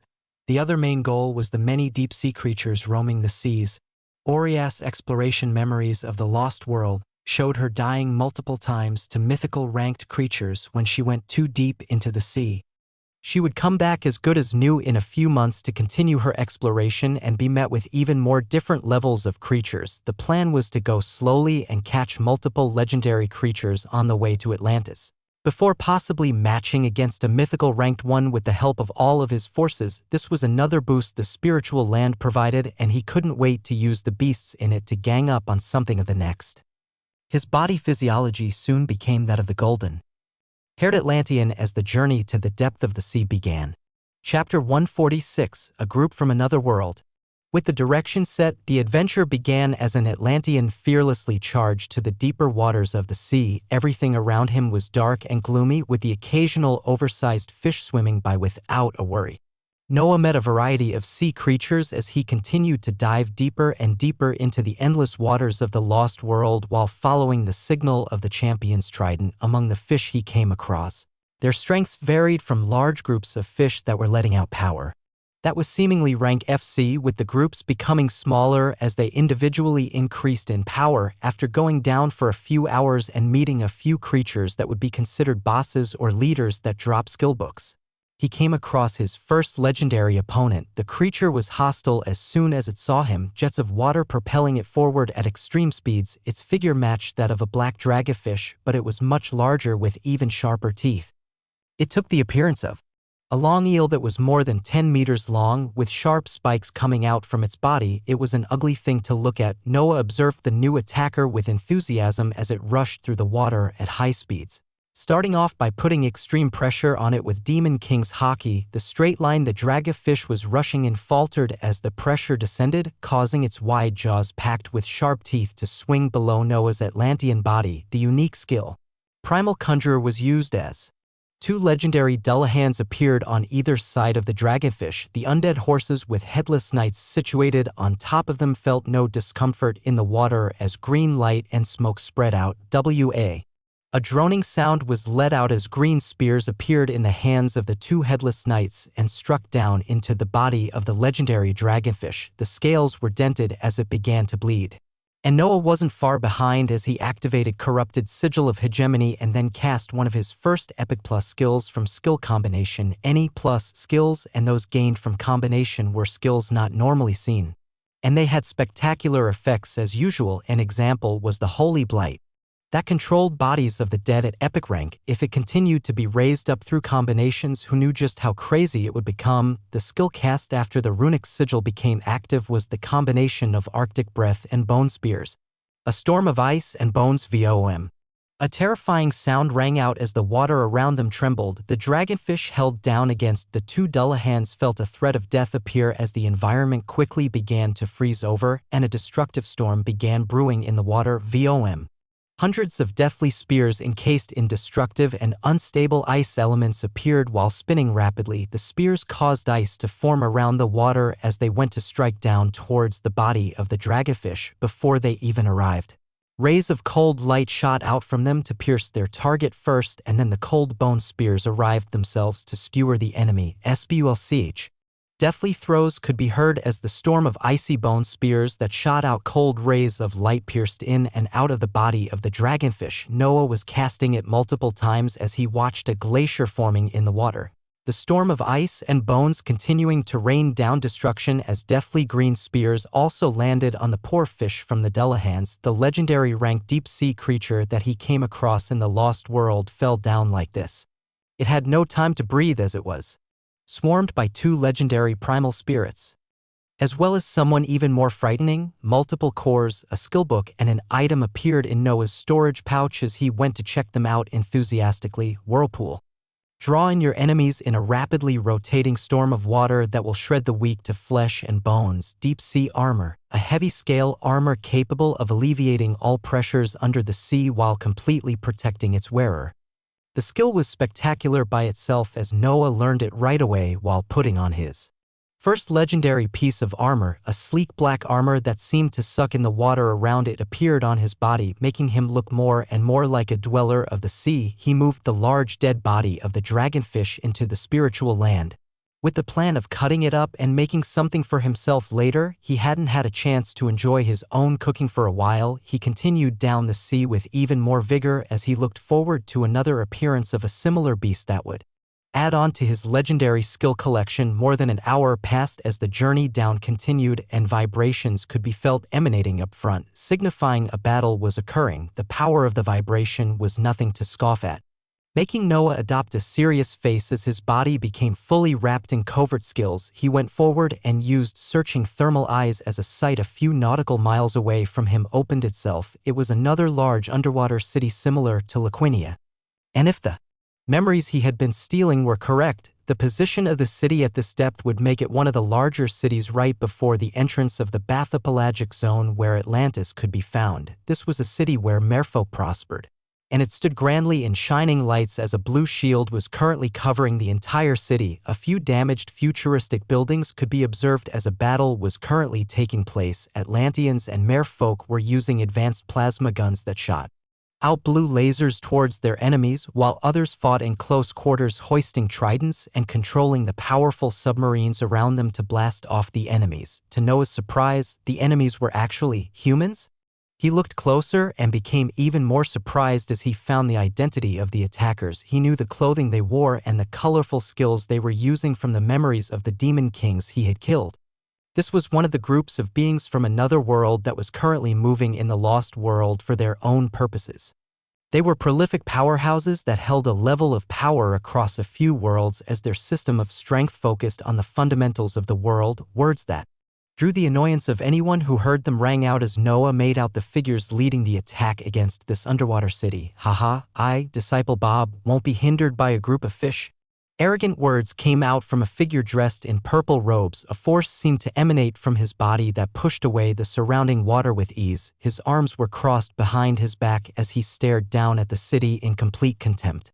The other main goal was the many deep-sea creatures roaming the seas. Oria's exploration memories of the lost world showed her dying multiple times to mythical ranked creatures when she went too deep into the sea. She would come back as good as new in a few months to continue her exploration and be met with even more different levels of creatures. The plan was to go slowly and catch multiple legendary creatures on the way to Atlantis, before possibly matching against a mythical ranked one with the help of all of his forces. This was another boost the spiritual land provided, and he couldn't wait to use the beasts in it to gang up on something of the next. His body physiology soon became that of the golden-haired Atlantean as the journey to the depth of the sea began. Chapter 146, A Group from Another World. With the direction set, the adventure began as an Atlantean fearlessly charged to the deeper waters of the sea. Everything around him was dark and gloomy, with the occasional oversized fish swimming by without a worry. Noah met a variety of sea creatures as he continued to dive deeper and deeper into the endless waters of the lost world while following the signal of the champion's trident. Among the fish he came across, their strengths varied from large groups of fish that were letting out power that was seemingly rank FC, with the groups becoming smaller as they individually increased in power after going down for a few hours and meeting a few creatures that would be considered bosses or leaders that drop skill books. He came across his first legendary opponent. The creature was hostile as soon as it saw him, jets of water propelling it forward at extreme speeds. Its figure matched that of a black dragonfish, but it was much larger with even sharper teeth. It took the appearance of a long eel that was more than 10 meters long, with sharp spikes coming out from its body. It was an ugly thing to look at. Noah observed the new attacker with enthusiasm as it rushed through the water at high speeds, starting off by putting extreme pressure on it with Demon King's hockey. The straight line the dragonfish was rushing in faltered as the pressure descended, causing its wide jaws packed with sharp teeth to swing below Noah's Atlantean body. The unique skill, Primal Conjurer, was used as two legendary Dullahans appeared on either side of the dragonfish. The undead horses with headless knights situated on top of them felt no discomfort in the water as green light and smoke spread out. A droning sound was let out as green spears appeared in the hands of the two headless knights and struck down into the body of the legendary dragonfish. The scales were dented as it began to bleed, And Noah wasn't far behind as he activated Corrupted Sigil of Hegemony and then cast one of his first Epic Plus skills from skill combination. Any plus skills and those gained from combination were skills not normally seen. And they had spectacular effects as usual. An example was the Holy Blight. That controlled bodies of the dead at epic rank. If it continued to be raised up through combinations, who knew just how crazy it would become? The skill cast after the runic sigil became active was the combination of Arctic Breath and Bone Spears. A storm of ice and bones vom. A terrifying sound rang out as the water around them trembled. The dragonfish held down against the two Dullahans felt a threat of death appear as the environment quickly began to freeze over and a destructive storm began brewing in the water vom. Hundreds of deathly spears encased in destructive and unstable ice elements appeared while spinning rapidly. The spears caused ice to form around the water as they went to strike down towards the body of the dragonfish before they even arrived. Rays of cold light shot out from them to pierce their target first, and then the cold bone spears arrived themselves to skewer the enemy. Spulch. Deathly throes could be heard as the storm of icy bone spears that shot out cold rays of light pierced in and out of the body of the dragonfish. Noah was casting it multiple times as he watched a glacier forming in the water. The storm of ice and bones continuing to rain down destruction as deathly green spears also landed on the poor fish from the Dullahans. The legendary rank deep-sea creature that he came across in the Lost World fell down like this. It had no time to breathe as it was swarmed by two legendary primal spirits. As well as someone even more frightening, multiple cores, a skillbook, and an item appeared in Noah's storage pouch as he went to check them out enthusiastically. Whirlpool. Draw in your enemies in a rapidly rotating storm of water that will shred the weak to flesh and bones. Deep sea armor. A heavy scale armor capable of alleviating all pressures under the sea while completely protecting its wearer. The skill was spectacular by itself as Noah learned it right away while putting on his first legendary piece of armor. A sleek black armor that seemed to suck in the water around it appeared on his body, making him look more and more like a dweller of the sea. He moved the large dead body of the dragonfish into the spiritual land. With the plan of cutting it up and making something for himself later, he hadn't had a chance to enjoy his own cooking for a while. He continued down the sea with even more vigor as he looked forward to another appearance of a similar beast that would add on to his legendary skill collection. More than an hour passed as the journey down continued and vibrations could be felt emanating up front, signifying a battle was occurring. The power of the vibration was nothing to scoff at, making Noah adopt a serious face as his body became fully wrapped in covert skills. He went forward and used searching thermal eyes as a sight a few nautical miles away from him opened itself. It was another large underwater city similar to Liquinia. And if the memories he had been stealing were correct, the position of the city at this depth would make it one of the larger cities right before the entrance of the bathypelagic zone where Atlantis could be found. This was a city where merfolk prospered, and it stood grandly in shining lights as a blue shield was currently covering the entire city. A few damaged futuristic buildings could be observed as a battle was currently taking place. Atlanteans and merfolk were using advanced plasma guns that shot out blue lasers towards their enemies, while others fought in close quarters hoisting tridents and controlling the powerful submarines around them to blast off the enemies. To Noah's surprise, the enemies were actually humans. He looked closer and became even more surprised as he found the identity of the attackers. He knew the clothing they wore and the colorful skills they were using from the memories of the demon kings he had killed. This was one of the groups of beings from another world that was currently moving in the Lost World for their own purposes. They were prolific powerhouses that held a level of power across a few worlds as their system of strength focused on the fundamentals of the world. Words that drew the annoyance of anyone who heard them rang out as Noah made out the figures leading the attack against this underwater city. Haha, I, Disciple Bob, won't be hindered by a group of fish. Arrogant words came out from a figure dressed in purple robes. A force seemed to emanate from his body that pushed away the surrounding water with ease. His arms were crossed behind his back as he stared down at the city in complete contempt.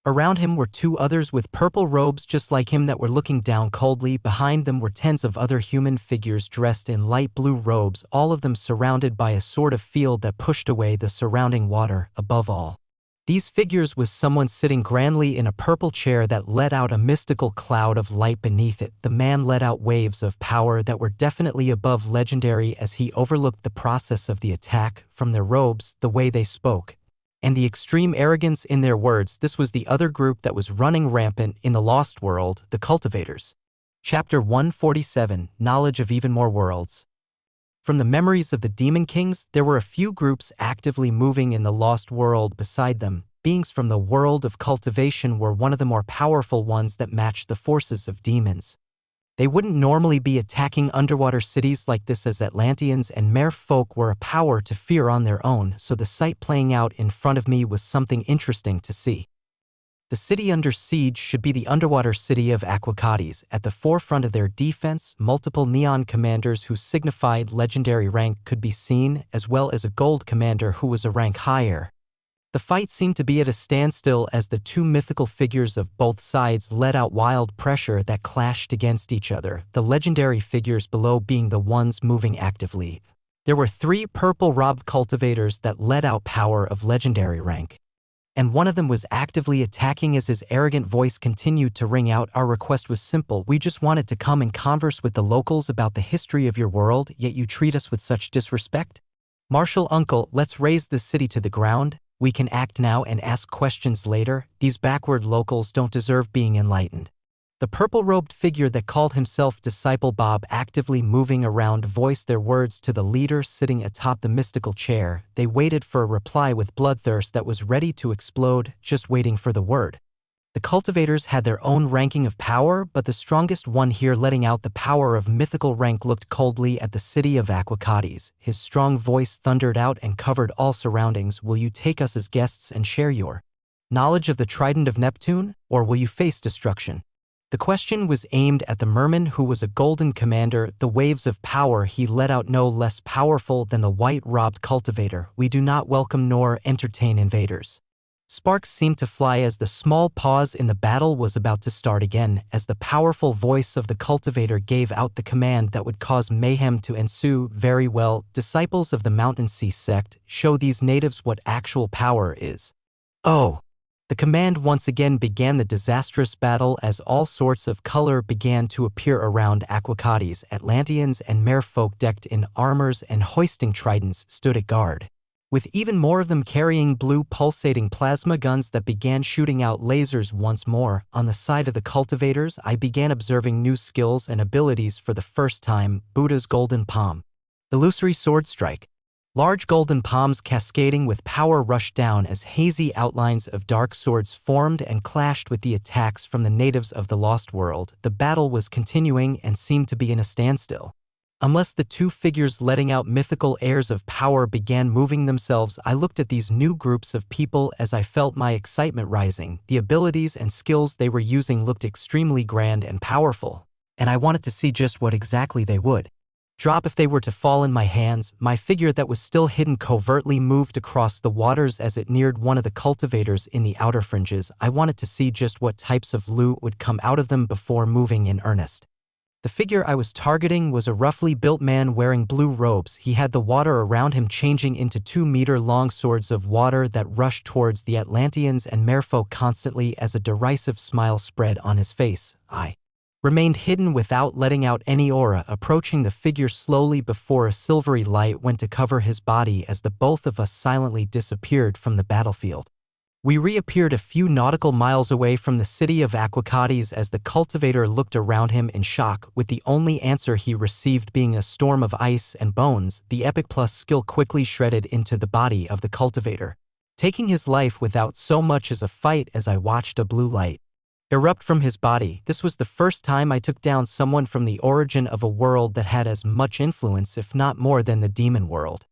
Around him were two others with purple robes just like him that were looking down coldly. Behind them were tens of other human figures dressed in light blue robes, all of them surrounded by a sort of field that pushed away the surrounding water. Above all, These figures was someone sitting grandly in a purple chair that let out a mystical cloud of light beneath it. The man let out waves of power that were definitely above legendary as he overlooked the process of the attack, from their robes, the way they spoke, and the extreme arrogance in their words. This was the other group that was running rampant in the Lost World, the Cultivators. Chapter 147, Knowledge of Even More Worlds. From the memories of the Demon Kings, there were a few groups actively moving in the Lost World beside them. Beings from the world of cultivation were one of the more powerful ones that matched the forces of demons. They wouldn't normally be attacking underwater cities like this, as Atlanteans and mere folk were a power to fear on their own, so the sight playing out in front of me was something interesting to see. The city under siege should be the underwater city of Aquacades. At the forefront of their defense, multiple neon commanders who signified legendary rank could be seen, as well as a gold commander who was a rank higher. The fight seemed to be at a standstill as the two mythical figures of both sides let out wild pressure that clashed against each other, the legendary figures below being the ones moving actively. There were 3 purple-robed cultivators that let out power of legendary rank, and one of them was actively attacking. As his arrogant voice continued to ring out, "Our request was simple. We just wanted to come and converse with the locals about the history of your world, yet you treat us with such disrespect. Marshal Uncle, let's raze the city to the ground. We can act now and ask questions later. These backward locals don't deserve being enlightened." The purple-robed figure that called himself Disciple Bob, actively moving around, voiced their words to the leader sitting atop the mystical chair. They waited for a reply with bloodthirst that was ready to explode, just waiting for the word. The cultivators had their own ranking of power, but the strongest one here, letting out the power of mythical rank, looked coldly at the city of Aquacades. His strong voice thundered out and covered all surroundings. "Will you take us as guests and share your knowledge of the Trident of Neptune, or will you face destruction?" The question was aimed at the merman, who was a golden commander. The waves of power he let out no less powerful than the white-robed cultivator. "We do not welcome nor entertain invaders." Sparks seemed to fly as the small pause in the battle was about to start again, as the powerful voice of the cultivator gave out the command that would cause mayhem to ensue. "Very well, disciples of the Mountain Sea sect, show these natives what actual power is." "Oh!" The command once again began the disastrous battle as all sorts of color began to appear around Aquacades. Atlanteans and merfolk decked in armors and hoisting tridents stood at guard, with even more of them carrying blue pulsating plasma guns that began shooting out lasers once more. On the side of the cultivators, I began observing new skills and abilities for the first time. Buddha's Golden Palm. Illusory Sword Strike. Large golden palms cascading with power rushed down as hazy outlines of dark swords formed and clashed with the attacks from the natives of the Lost World. The battle was continuing and seemed to be in a standstill, unless the two figures letting out mythical airs of power began moving themselves. I looked at these new groups of people as I felt my excitement rising. The abilities and skills they were using looked extremely grand and powerful, and I wanted to see just what exactly they would drop if they were to fall in my hands. My figure that was still hidden covertly moved across the waters as it neared one of the cultivators in the outer fringes. I wanted to see just what types of loot would come out of them before moving in earnest. The figure I was targeting was a roughly built man wearing blue robes. He had the water around him changing into 2-meter-long swords of water that rushed towards the Atlanteans and merfolk constantly as a derisive smile spread on his face. I remained hidden without letting out any aura, approaching the figure slowly before a silvery light went to cover his body as the both of us silently disappeared from the battlefield. We reappeared a few nautical miles away from the city of Aquacades as the cultivator looked around him in shock, with the only answer he received being a storm of ice and bones. The Epic Plus skill quickly shredded into the body of the cultivator, taking his life without so much as a fight as I watched a blue light erupt from his body. This was the first time I took down someone from the origin of a world that had as much influence, if not more, than the demon world.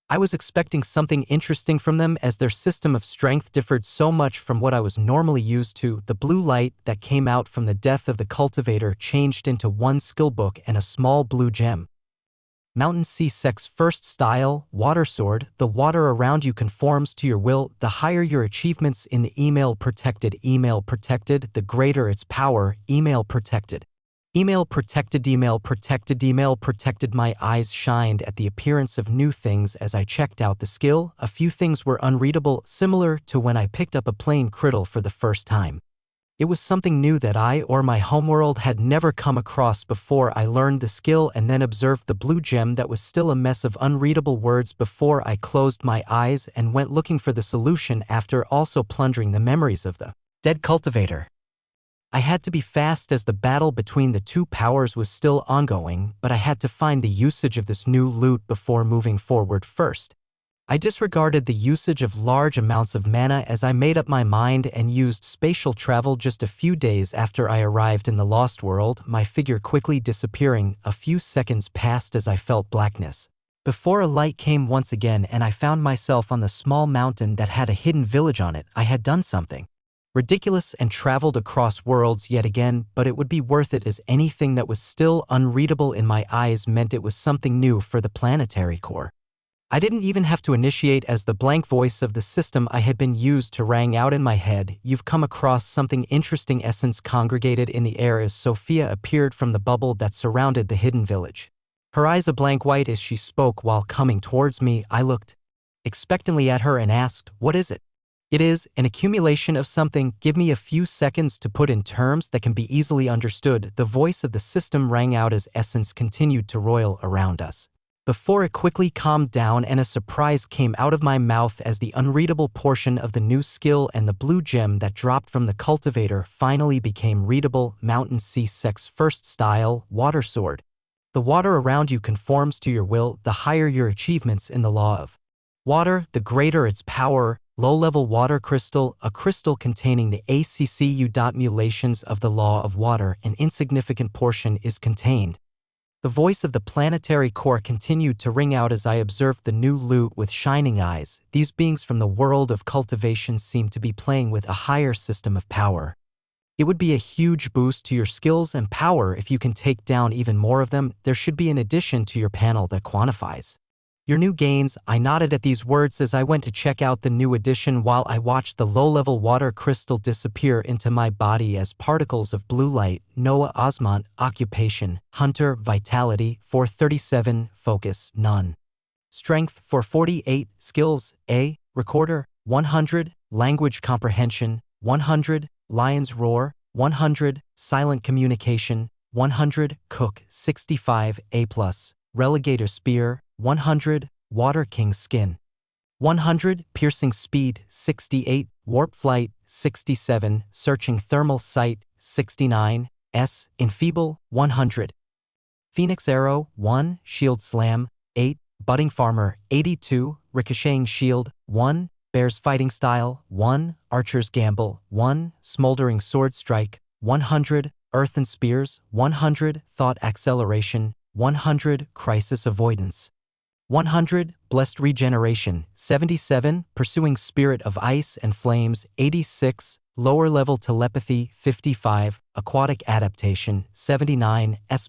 I was expecting something interesting from them as their system of strength differed so much from what I was normally used to. The blue light that came out from the death of the cultivator changed into one skill book and a small blue gem. Mountain Sea Sect's first style, Water Sword. The water around you conforms to your will. The higher your achievements in the email protected, the greater its power, email protected. Email protected, email protected, email protected. My eyes shined at the appearance of new things as I checked out the skill. A few things were unreadable, similar to when I picked up a plain criddle for the first time. It was something new that I or my homeworld had never come across before. I learned the skill and then observed the blue gem that was still a mess of unreadable words before I closed my eyes and went looking for the solution after also plundering the memories of the dead cultivator. I had to be fast as the battle between the two powers was still ongoing, but I had to find the usage of this new loot before moving forward first. I disregarded the usage of large amounts of mana as I made up my mind and used spatial travel. Just a few days after I arrived in the Lost World, my figure quickly disappearing. A few seconds passed as I felt blackness, before a light came once again and I found myself on the small mountain that had a hidden village on it. I had done something ridiculous and traveled across worlds yet again, but it would be worth it as anything that was still unreadable in my eyes meant it was something new for the planetary core. I didn't even have to initiate as the blank voice of the system I had been used to rang out in my head. You've come across something interesting. Essence congregated in the air as Sophia appeared from the bubble that surrounded the hidden village. Her eyes a blank white as she spoke while coming towards me. I looked expectantly at her and asked, "What is it?" "It is an accumulation of something. Give me a few seconds to put in terms that can be easily understood." The voice of the system rang out as Essence continued to roil around us, before it quickly calmed down and a surprise came out of my mouth as the unreadable portion of the new skill and the blue gem that dropped from the cultivator finally became readable. Mountain Sea Sex First Style Water Sword. The water around you conforms to your will. The higher your achievements in the law of water, the greater its power. Low-level water crystal, a crystal containing the ACCU.mulations of the law of water. An insignificant portion is contained. The voice of the planetary core continued to ring out as I observed the new loot with shining eyes. These beings from the world of cultivation seem to be playing with a higher system of power. It would be a huge boost to your skills and power if you can take down even more of them. There should be an addition to your panel that quantifies your new gains. I nodded at these words as I went to check out the new addition while I watched the low-level water crystal disappear into my body as particles of blue light. Noah Osmont, occupation, hunter, vitality, 437, focus, none. Strength, 448, skills, A, recorder, 100, language comprehension, 100, lion's roar, 100, silent communication, 100, cook, 65, A+, relegator spear, 100, Water King skin, 100, piercing speed, 68, warp flight, 67, searching thermal sight, 69, S, enfeeble, 100, phoenix arrow, 1, shield slam, 8, budding farmer, 82, ricocheting shield, 1, bear's fighting style, 1, archer's gamble, 1, smoldering sword strike, 100, earthen spears, 100, thought acceleration, 100, crisis avoidance, 100, blessed regeneration, 77, pursuing spirit of ice and flames, 86, lower level telepathy, 55, aquatic adaptation, 79, S+,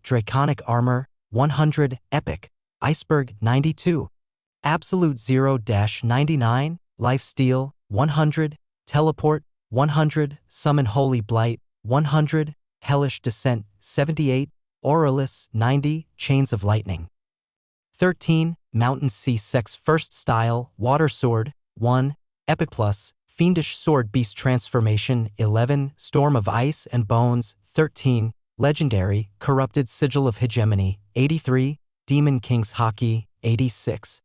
draconic armor, 100, epic, iceberg, 92, absolute 0-99, life steal, 100, teleport, 100, summon holy blight, 100, hellish descent, 78, aurelus, 90, chains of lightning, 13, Mountain Sea Sex First Style, Water Sword, 1, Epic Plus, Fiendish Sword Beast Transformation, 11, Storm of Ice and Bones, 13, Legendary, Corrupted Sigil of Hegemony, 83, Demon King's Hockey, 86,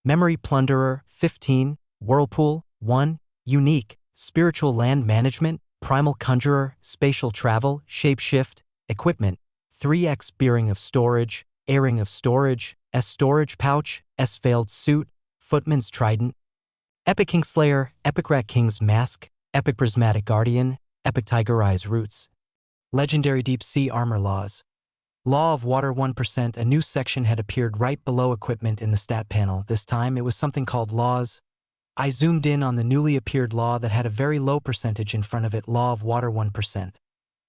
Memory Plunderer, 15, Whirlpool, 1, Unique, Spiritual Land Management, Primal Conjurer, Spatial Travel, Shapeshift, Equipment, 3x Bearing of Storage, Airing of Storage, S Storage Pouch, S Veiled Suit, Footman's Trident, Epic Kingslayer, Epic Rat King's Mask, Epic Prismatic Guardian, Epic Tiger Eyes Roots, Legendary Deep Sea Armor Laws. Law of Water 1%. A new section had appeared right below equipment in the stat panel. This time it was something called Laws. I zoomed in on the newly appeared law that had a very low percentage in front of it. Law of Water 1%.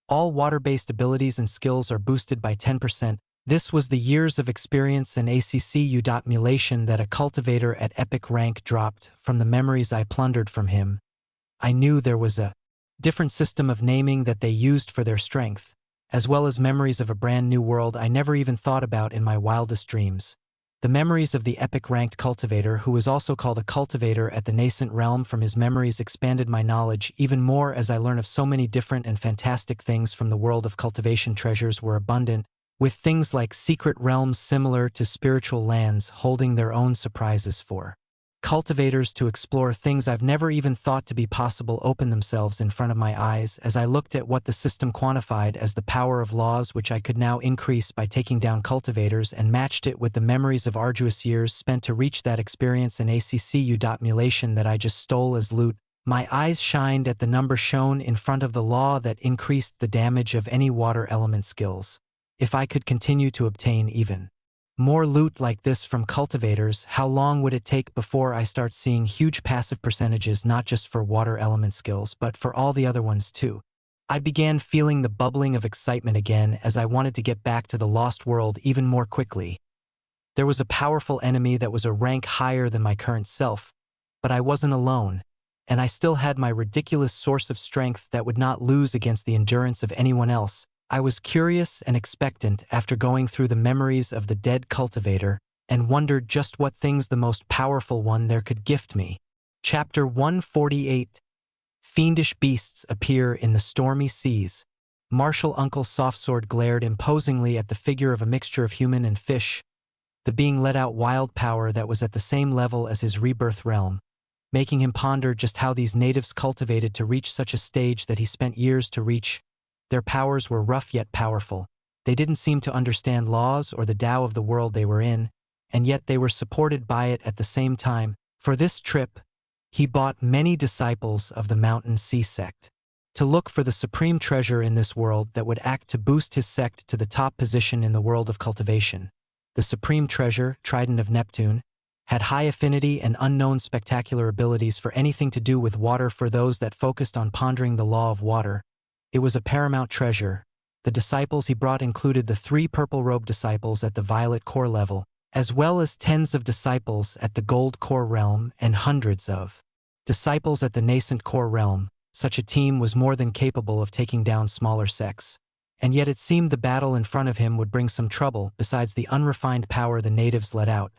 All water-based abilities and skills are boosted by 10%. This was the years of experience and ACCU.mulation that a cultivator at epic rank dropped from the memories I plundered from him. I knew there was a different system of naming that they used for their strength. as well as memories of a brand new world I never even thought about in my wildest dreams. The memories of the epic ranked cultivator, who was also called a cultivator at the nascent realm. From his memories expanded my knowledge even more as I learn of so many different and fantastic things from the world of cultivation. Treasures were abundant, with things like secret realms similar to spiritual lands holding their own surprises for cultivators to explore. Things I've never even thought to be possible opened themselves in front of my eyes as I looked at what the system quantified as the power of laws, which I could now increase by taking down cultivators, and matched it with the memories of arduous years spent to reach that experience in ACCU. That I just stole as loot. My eyes shined at the number shown in front of the law that increased the damage of any water element skills. If I could continue to obtain even more loot like this from cultivators, how long would it take before I start seeing huge passive percentages, not just for water element skills, but for all the other ones too? I began feeling the bubbling of excitement again as I wanted to get back to the lost world even more quickly. There was a powerful enemy that was a rank higher than my current self, but I wasn't alone, and I still had my ridiculous source of strength that would not lose against the endurance of anyone else. I was curious and expectant after going through the memories of the dead cultivator and wondered just what things the most powerful one there could gift me. Chapter 148. Fiendish beasts appear in the stormy seas. Martial Uncle Softsword glared imposingly at the figure of a mixture of human and fish. The being let out wild power that was at the same level as his rebirth realm, making him ponder just how these natives cultivated to reach such a stage that he spent years to reach. Their powers were rough yet powerful. They didn't seem to understand laws or the Tao of the world they were in, and yet they were supported by it at the same time. For this trip, he bought many disciples of the Mountain Sea sect to look for the supreme treasure in this world that would act to boost his sect to the top position in the world of cultivation. The supreme treasure, Trident of Neptune, had high affinity and unknown spectacular abilities for anything to do with water. For those that focused on pondering the law of water, it was a paramount treasure. The disciples he brought included the 3 purple-robed disciples at the violet core level, as well as tens of disciples at the gold core realm and hundreds of disciples at the nascent core realm. Such a team was more than capable of taking down smaller sects. And yet it seemed the battle in front of him would bring some trouble. Besides the unrefined power the natives let out,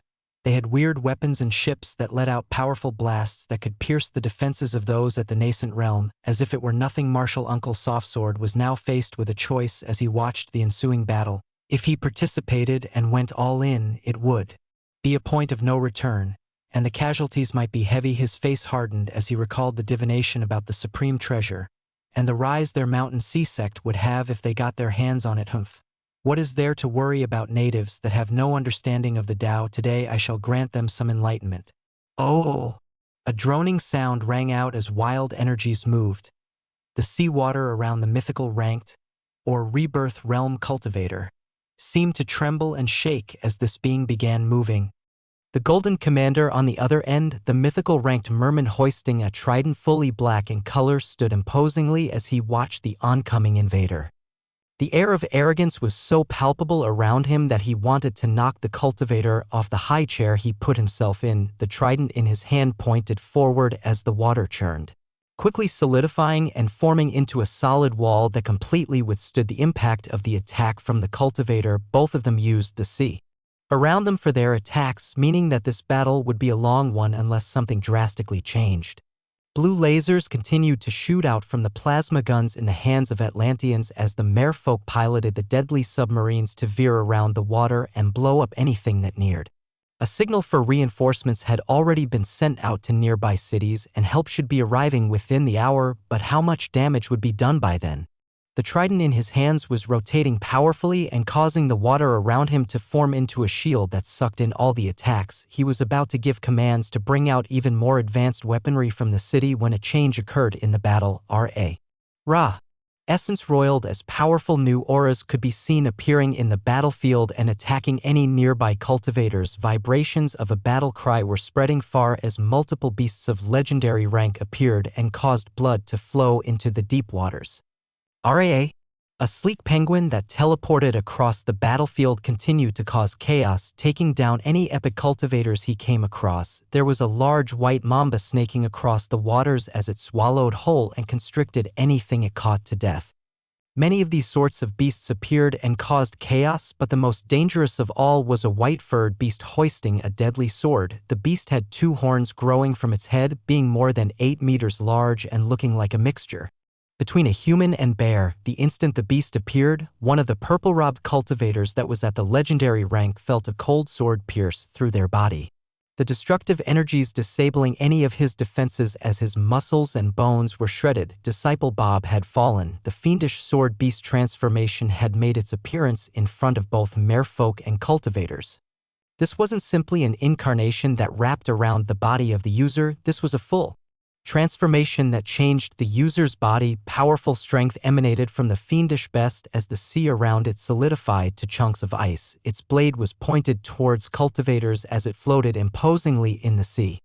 they had weird weapons and ships that let out powerful blasts that could pierce the defenses of those at the nascent realm. As if it were nothing, Martial Uncle Softsword was now faced with a choice as he watched the ensuing battle. If he participated and went all in, it would be a point of no return, and the casualties might be heavy. His face hardened as he recalled the divination about the supreme treasure, and the rise their Mountain Sea sect would have if they got their hands on it. Humph. What is there to worry about natives that have no understanding of the Tao? Today I shall grant them some enlightenment. Oh! A droning sound rang out as wild energies moved. The seawater around the mythical ranked, or rebirth realm cultivator, seemed to tremble and shake as this being began moving. The golden commander on the other end, the mythical ranked merman hoisting a trident fully black in color, stood imposingly as he watched the oncoming invader. The air of arrogance was so palpable around him that he wanted to knock the cultivator off the high chair he put himself in. The trident in his hand pointed forward as the water churned, quickly solidifying and forming into a solid wall that completely withstood the impact of the attack from the cultivator. Both of them used the sea around them for their attacks, meaning that this battle would be a long one unless something drastically changed. Blue lasers continued to shoot out from the plasma guns in the hands of Atlanteans as the merfolk piloted the deadly submarines to veer around the water and blow up anything that neared. A signal for reinforcements had already been sent out to nearby cities, and help should be arriving within the hour, but how much damage would be done by then? The trident in his hands was rotating powerfully and causing the water around him to form into a shield that sucked in all the attacks. He was about to give commands to bring out even more advanced weaponry from the city when a change occurred in the battle. Ra. Essence roiled as powerful new auras could be seen appearing in the battlefield and attacking any nearby cultivators. Vibrations of a battle cry were spreading far as multiple beasts of legendary rank appeared and caused blood to flow into the deep waters. A sleek penguin that teleported across the battlefield continued to cause chaos, taking down any epic cultivators he came across. There was a large white mamba snaking across the waters as it swallowed whole and constricted anything it caught to death. Many of these sorts of beasts appeared and caused chaos, but the most dangerous of all was a white-furred beast hoisting a deadly sword. The beast had 2 horns growing from its head, being more than 8 meters large and looking like a mixture between a human and bear. The instant the beast appeared, one of the purple-robed cultivators that was at the legendary rank felt a cold sword pierce through their body, the destructive energies disabling any of his defenses as his muscles and bones were shredded. Disciple Bob had fallen. The fiendish sword beast transformation had made its appearance in front of both merfolk and cultivators. This wasn't simply an incarnation that wrapped around the body of the user, this was a full transformation that changed the user's body. Powerful strength emanated from the fiendish beast as the sea around it solidified to chunks of ice. Its blade was pointed towards cultivators as it floated imposingly in the sea.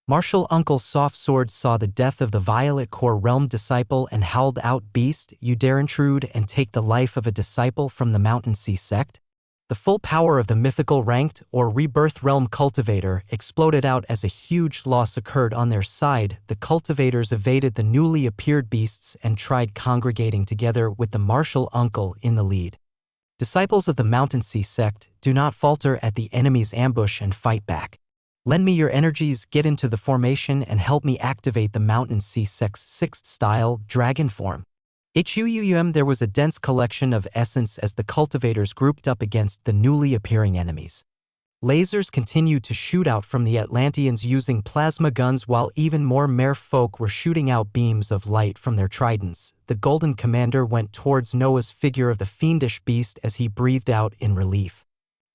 Martial Uncle Soft Sword saw the death of the Violet Core Realm disciple and howled out, "Beast, you dare intrude and take the life of a disciple from the Mountain Sea sect?" The full power of the mythical ranked or rebirth realm cultivator exploded out as a huge loss occurred on their side. The cultivators evaded the newly appeared beasts and tried congregating together with the martial uncle in the lead. Disciples of the Mountain Sea sect, do not falter at the enemy's ambush and fight back. Lend me your energies, get into the formation, and help me activate the Mountain Sea sect's 6th style, dragon form. There was a dense collection of essence as the cultivators grouped up against the newly appearing enemies. Lasers continued to shoot out from the Atlanteans using plasma guns, while even more merfolk were shooting out beams of light from their tridents. The Golden Commander went towards Noah's figure of the fiendish beast as he breathed out in relief.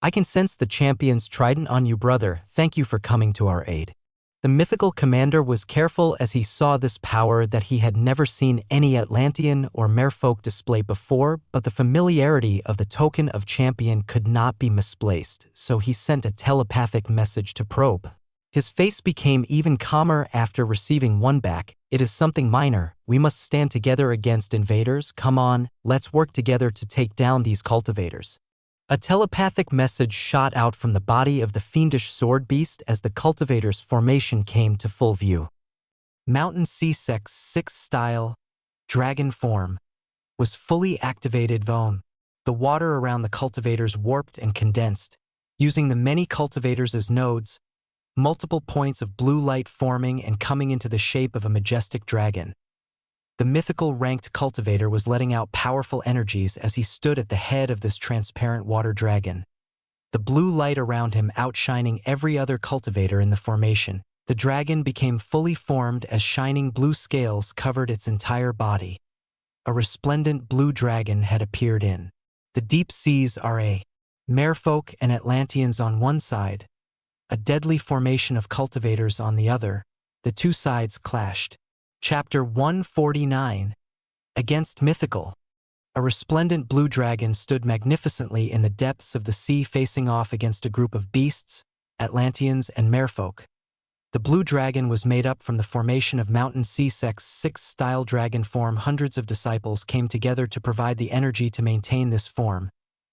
"I can sense the champion's trident on you, brother. Thank you for coming to our aid." The mythical commander was careful as he saw this power that he had never seen any Atlantean or merfolk display before, but the familiarity of the token of champion could not be misplaced, so he sent a telepathic message to probe. His face became even calmer after receiving one back. "It is something minor. We must stand together against invaders. Come on, let's work together to take down these cultivators." A telepathic message shot out from the body of the fiendish sword beast as the cultivator's formation came to full view. Mountain Sea sect's 6th style, dragon form, was fully activated. The water around the cultivators warped and condensed, using the many cultivators as nodes, multiple points of blue light forming and coming into the shape of a majestic dragon. The mythical ranked cultivator was letting out powerful energies as he stood at the head of this transparent water dragon, the blue light around him outshining every other cultivator in the formation. The dragon became fully formed as shining blue scales covered its entire body. A resplendent blue dragon had appeared in the deep seas. Merfolk and Atlanteans on one side, a deadly formation of cultivators on the other. The two sides clashed. Chapter 149. Against Mythical. A resplendent blue dragon stood magnificently in the depths of the sea, facing off against a group of beasts, Atlanteans, and merfolk. The blue dragon was made up from the formation of Mountain Sea sect's 6th style dragon form. Hundreds of disciples came together to provide the energy to maintain this form,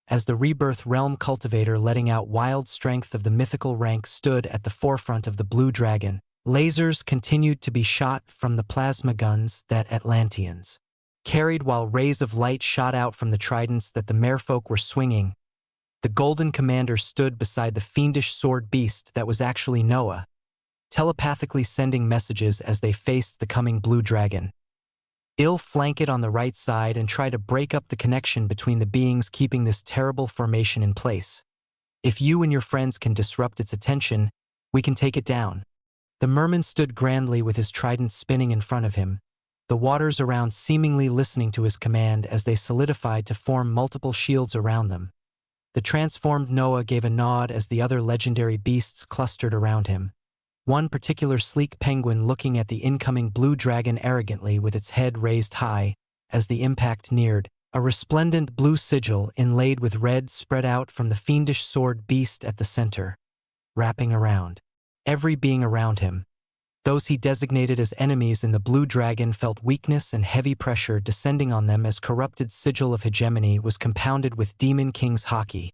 as the rebirth realm cultivator, letting out wild strength of the mythical rank, stood at the forefront of the blue dragon. Lasers continued to be shot from the plasma guns that Atlanteans carried, while rays of light shot out from the tridents that the merfolk were swinging. The Golden Commander stood beside the fiendish sword beast that was actually Noah, telepathically sending messages as they faced the coming blue dragon. Flank it on the right side and try to break up the connection between the beings keeping this terrible formation in place. If you and your friends can disrupt its attention, we can take it down. The merman stood grandly with his trident spinning in front of him, the waters around seemingly listening to his command as they solidified to form multiple shields around them. The transformed Noah gave a nod as the other legendary beasts clustered around him. One particular sleek penguin looking at the incoming blue dragon arrogantly with its head raised high as the impact neared. A resplendent blue sigil inlaid with red spread out from the fiendish sword beast at the center, wrapping around every being around him. Those he designated as enemies in the blue dragon felt weakness and heavy pressure descending on them as corrupted sigil of hegemony was compounded with Demon King's haki,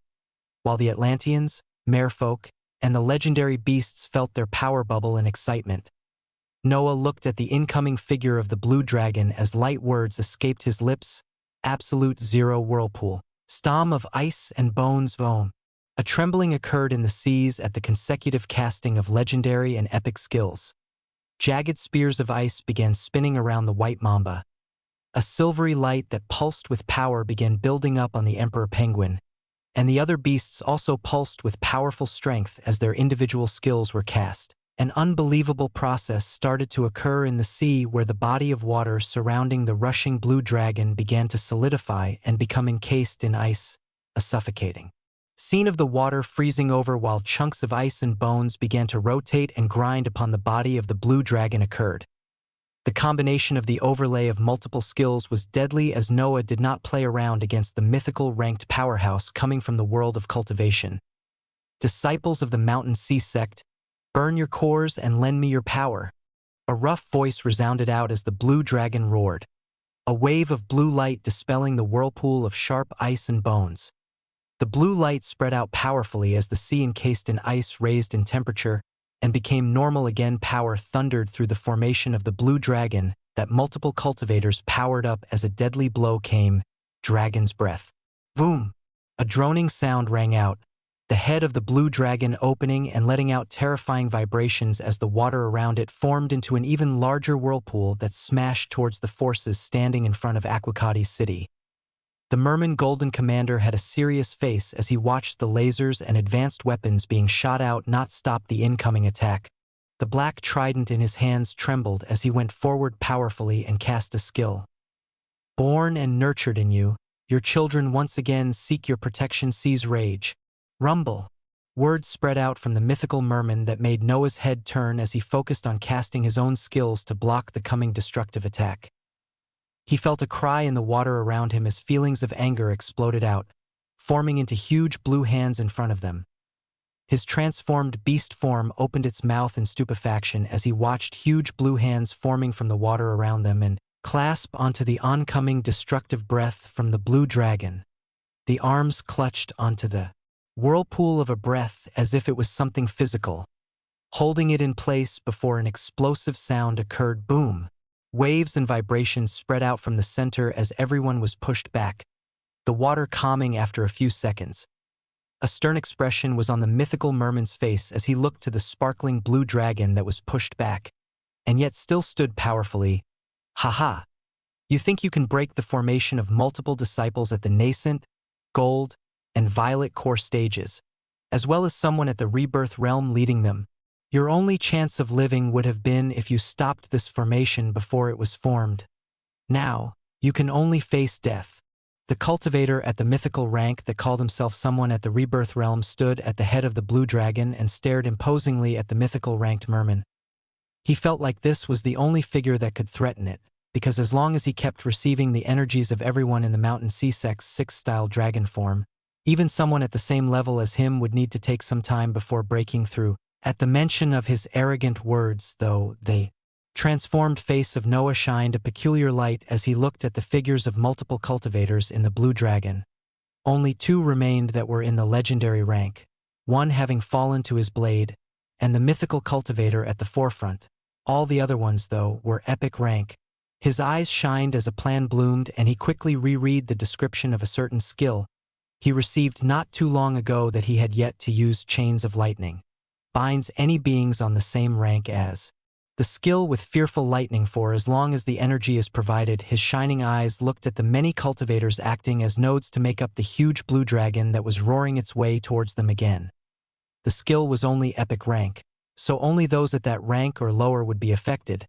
while the Atlanteans, merfolk, and the legendary beasts felt their power bubble in excitement. Noah looked at the incoming figure of the blue dragon as light words escaped his lips, absolute zero whirlpool. Storm of ice and bones foam. A trembling occurred in the seas at the consecutive casting of legendary and epic skills. Jagged spears of ice began spinning around the white mamba. A silvery light that pulsed with power began building up on the emperor penguin, and the other beasts also pulsed with powerful strength as their individual skills were cast. An unbelievable process started to occur in the sea where the body of water surrounding the rushing blue dragon began to solidify and become encased in ice, a suffocating scene of the water freezing over while chunks of ice and bones began to rotate and grind upon the body of the blue dragon occurred. The combination of the overlay of multiple skills was deadly as Noah did not play around against the mythical ranked powerhouse coming from the world of cultivation. Disciples of the Mountain Sea Sect, burn your cores and lend me your power. A rough voice resounded out as the blue dragon roared, a wave of blue light dispelling the whirlpool of sharp ice and bones. The blue light spread out powerfully as the sea encased in ice raised in temperature and became normal again. Power thundered through the formation of the blue dragon that multiple cultivators powered up as a deadly blow came, dragon's breath. Boom! A droning sound rang out, the head of the blue dragon opening and letting out terrifying vibrations as the water around it formed into an even larger whirlpool that smashed towards the forces standing in front of Aquicati's city. The Merman Golden Commander had a serious face as he watched the lasers and advanced weapons being shot out not stop the incoming attack. The black trident in his hands trembled as he went forward powerfully and cast a skill. Born and nurtured in you, your children once again seek your protection. Seas rage. Rumble. Words spread out from the mythical merman that made Noah's head turn as he focused on casting his own skills to block the coming destructive attack. He felt a cry in the water around him as feelings of anger exploded out, forming into huge blue hands in front of them. His transformed beast form opened its mouth in stupefaction as he watched huge blue hands forming from the water around them and clasp onto the oncoming destructive breath from the blue dragon. The arms clutched onto the whirlpool of a breath as if it was something physical, holding it in place before an explosive sound occurred. Boom! Waves and vibrations spread out from the center as everyone was pushed back, the water calming after a few seconds. A stern expression was on the mythical merman's face as he looked to the sparkling blue dragon that was pushed back, and yet still stood powerfully. Ha! You think you can break the formation of multiple disciples at the nascent, gold, and violet core stages, as well as someone at the rebirth realm leading them? Your only chance of living would have been if you stopped this formation before it was formed. Now, you can only face death. The cultivator at the mythical rank that called himself someone at the rebirth realm stood at the head of the blue dragon and stared imposingly at the mythical ranked merman. He felt like this was the only figure that could threaten it, because as long as he kept receiving the energies of everyone in the Mountain Sea Sect's 6th-style dragon form, even someone at the same level as him would need to take some time before breaking through. At the mention of his arrogant words, though, the transformed face of Noah shined a peculiar light as he looked at the figures of multiple cultivators in the blue dragon. Only 2 remained that were in the legendary rank, one having fallen to his blade, and the mythical cultivator at the forefront. All the other ones, though, were epic rank. His eyes shined as a plan bloomed and he quickly reread the description of a certain skill he received not too long ago that he had yet to use. Chains of lightning. Binds any beings on the same rank as the skill with fearful lightning. For as long as the energy is provided, his shining eyes looked at the many cultivators acting as nodes to make up the huge blue dragon that was roaring its way towards them again. The skill was only epic rank, so only those at that rank or lower would be affected,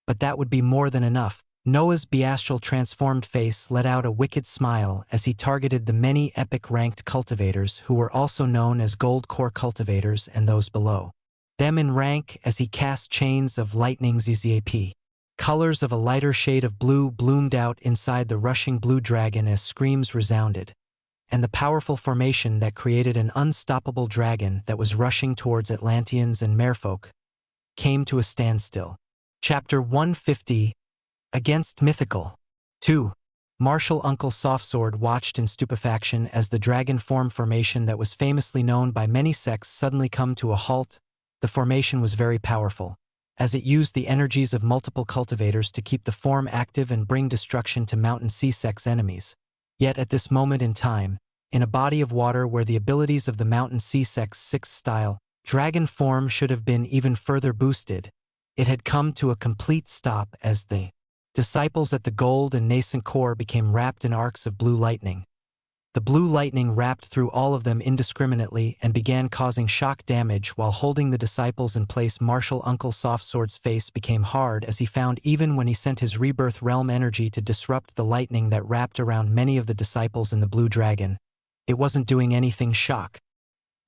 but that would be more than enough. Noah's bestial transformed face let out a wicked smile as he targeted the many epic-ranked cultivators who were also known as gold core cultivators and those below them in rank as he cast chains of lightning. ZZAP. Colors of a lighter shade of blue bloomed out inside the rushing blue dragon as screams resounded, and the powerful formation that created an unstoppable dragon that was rushing towards Atlanteans and merfolk came to a standstill. Chapter 150. Against Mythical. 2. Martial Uncle Softsword watched in stupefaction as the dragon form formation that was famously known by many sects suddenly come to a halt. The formation was very powerful, as it used the energies of multiple cultivators to keep the form active and bring destruction to Mountain Sea Sect's enemies. Yet at this moment in time, in a body of water where the abilities of the Mountain C-Sex 6 style dragon form should have been even further boosted, it had come to a complete stop as the disciples at the gold and nascent core became wrapped in arcs of blue lightning. The blue lightning wrapped through all of them indiscriminately and began causing shock damage while holding the disciples in place. Martial Uncle Softsword's face became hard as he found even when he sent his rebirth realm energy to disrupt the lightning that wrapped around many of the disciples in the blue dragon, it wasn't doing anything. Shock.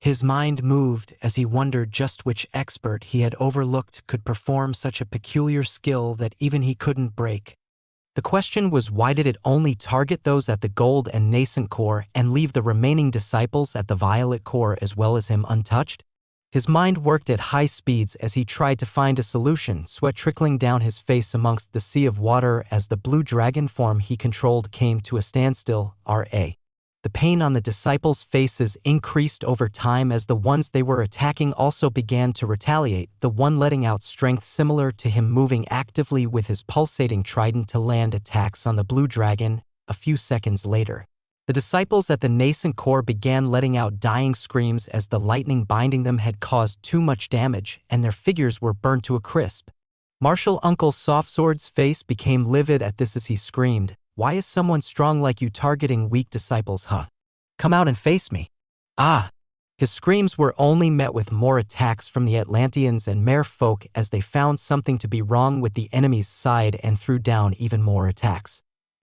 His mind moved as he wondered just which expert he had overlooked could perform such a peculiar skill that even he couldn't break. The question was, why did it only target those at the gold and nascent core and leave the remaining disciples at the violet core as well as him untouched? His mind worked at high speeds as he tried to find a solution, sweat trickling down his face amongst the sea of water as the blue dragon form he controlled came to a standstill. The pain on the disciples' faces increased over time as the ones they were attacking also began to retaliate, the one letting out strength similar to him moving actively with his pulsating trident to land attacks on the blue dragon. A few seconds later, the disciples at the nascent core began letting out dying screams as the lightning binding them had caused too much damage and their figures were burnt to a crisp. Martial Uncle Softsword's face became livid at this as he screamed, "Why is someone strong like you targeting weak disciples, huh? Come out and face me." Ah! His screams were only met with more attacks from the Atlanteans and merfolk as they found something to be wrong with the enemy's side and threw down even more attacks.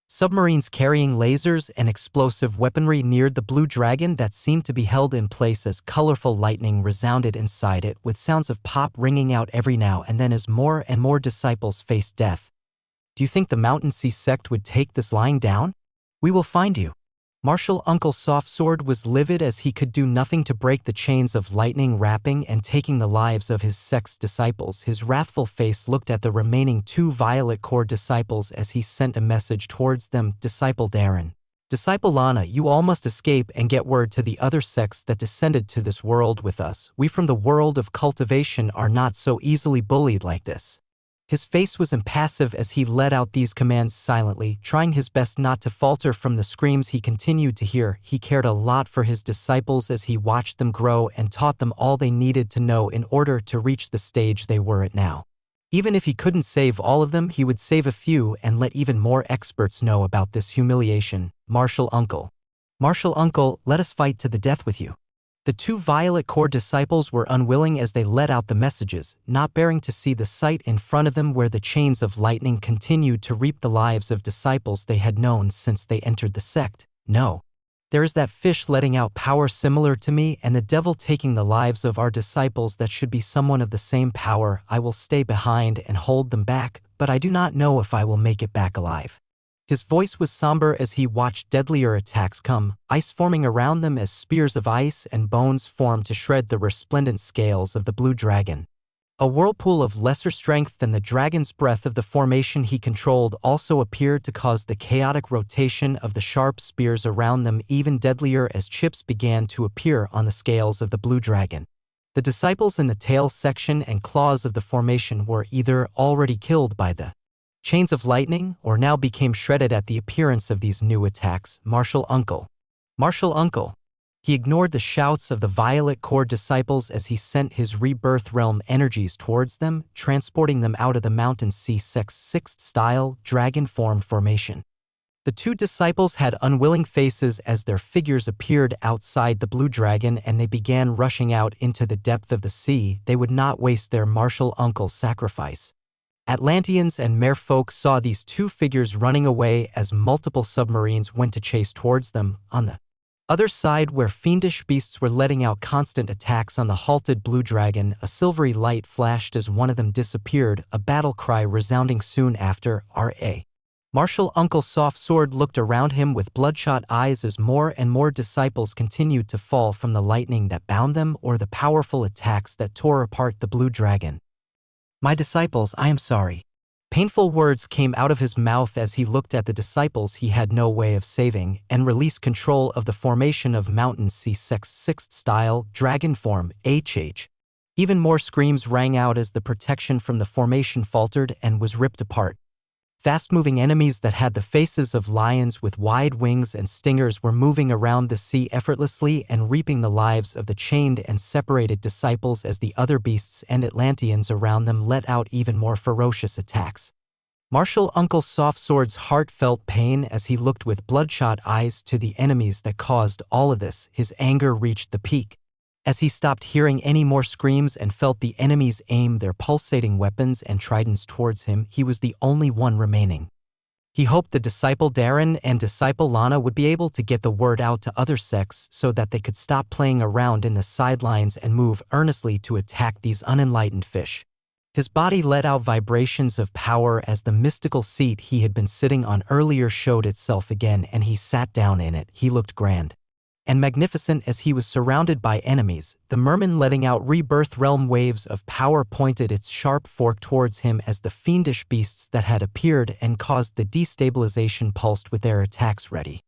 Submarines carrying lasers and explosive weaponry neared the blue dragon that seemed to be held in place as colorful lightning resounded inside it with sounds of pop ringing out every now and then as more and more disciples faced death. Do you think the Mountain Sea sect would take this lying down? We will find you. Martial Uncle Softsword was livid as he could do nothing to break the chains of lightning wrapping and taking the lives of his sect's disciples. His wrathful face looked at the remaining 2 violet core disciples as he sent a message towards them. Disciple Darren, Disciple Lana, you all must escape and get word to the other sects that descended to this world with us. We from the world of cultivation are not so easily bullied like this. His face was impassive as he let out these commands silently, trying his best not to falter from the screams he continued to hear. He cared a lot for his disciples as he watched them grow and taught them all they needed to know in order to reach the stage they were at now. Even if he couldn't save all of them, he would save a few and let even more experts know about this humiliation. Martial Uncle, let us fight to the death with you. The 2 violet core disciples were unwilling as they let out the messages, not bearing to see the sight in front of them where the chains of lightning continued to reap the lives of disciples they had known since they entered the sect. No. There is that fish letting out power similar to me and the devil taking the lives of our disciples that should be someone of the same power. I will stay behind and hold them back, but I do not know if I will make it back alive. His voice was somber as he watched deadlier attacks come, ice forming around them as spears of ice and bones formed to shred the resplendent scales of the blue dragon. A whirlpool of lesser strength than the dragon's breath of the formation he controlled also appeared to cause the chaotic rotation of the sharp spears around them even deadlier as chips began to appear on the scales of the blue dragon. The disciples in the tail section and claws of the formation were either already killed by the chains of lightning or now became shredded at the appearance of these new attacks. Martial Uncle. He ignored the shouts of the violet core disciples as he sent his rebirth realm energies towards them, transporting them out of the Mountain Sea Sect's 6th style dragon form formation. The 2 disciples had unwilling faces as their figures appeared outside the blue dragon and they began rushing out into the depth of the sea. They would not waste their Martial Uncle's sacrifice. Atlanteans and merfolk saw these 2 figures running away as multiple submarines went to chase towards them. On the other side, where fiendish beasts were letting out constant attacks on the halted blue dragon, a silvery light flashed as one of them disappeared, a battle cry resounding soon after. Martial Uncle Softsword looked around him with bloodshot eyes as more and more disciples continued to fall from the lightning that bound them or the powerful attacks that tore apart the blue dragon. My disciples, I am sorry. Painful words came out of his mouth as he looked at the disciples he had no way of saving and released control of the formation of Mountain Sea Sect's 6th style dragon form. Even more screams rang out as the protection from the formation faltered and was ripped apart. Fast-moving enemies that had the faces of lions with wide wings and stingers were moving around the sea effortlessly and reaping the lives of the chained and separated disciples as the other beasts and Atlanteans around them let out even more ferocious attacks. Marshal Uncle Softsword's heart felt pain as he looked with bloodshot eyes to the enemies that caused all of this. His anger reached the peak. As he stopped hearing any more screams and felt the enemies aim their pulsating weapons and tridents towards him, he was the only one remaining. He hoped the disciple Darren and disciple Lana would be able to get the word out to other sects so that they could stop playing around in the sidelines and move earnestly to attack these unenlightened fish. His body let out vibrations of power as the mystical seat he had been sitting on earlier showed itself again, and he sat down in it. He looked grand and magnificent as he was surrounded by enemies. The merman, letting out rebirth realm waves of power, pointed its sharp fork towards him as the fiendish beasts that had appeared and caused the destabilization pulsed with their attacks ready.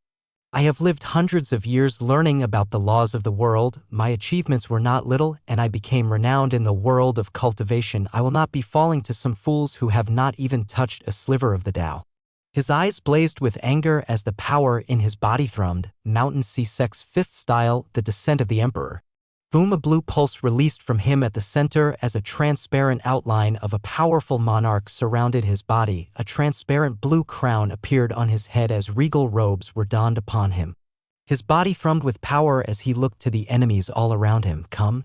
I have lived hundreds of years learning about the laws of the world. My achievements were not little, and I became renowned in the world of cultivation. I will not be falling to some fools who have not even touched a sliver of the Tao. His eyes blazed with anger as the power in his body thrummed. Mountain C-Sex 5th style, the descent of the Emperor. Boom! A blue pulse released from him at the center as a transparent outline of a powerful monarch surrounded his body. A transparent blue crown appeared on his head as regal robes were donned upon him. His body thrummed with power as he looked to the enemies all around him. Come,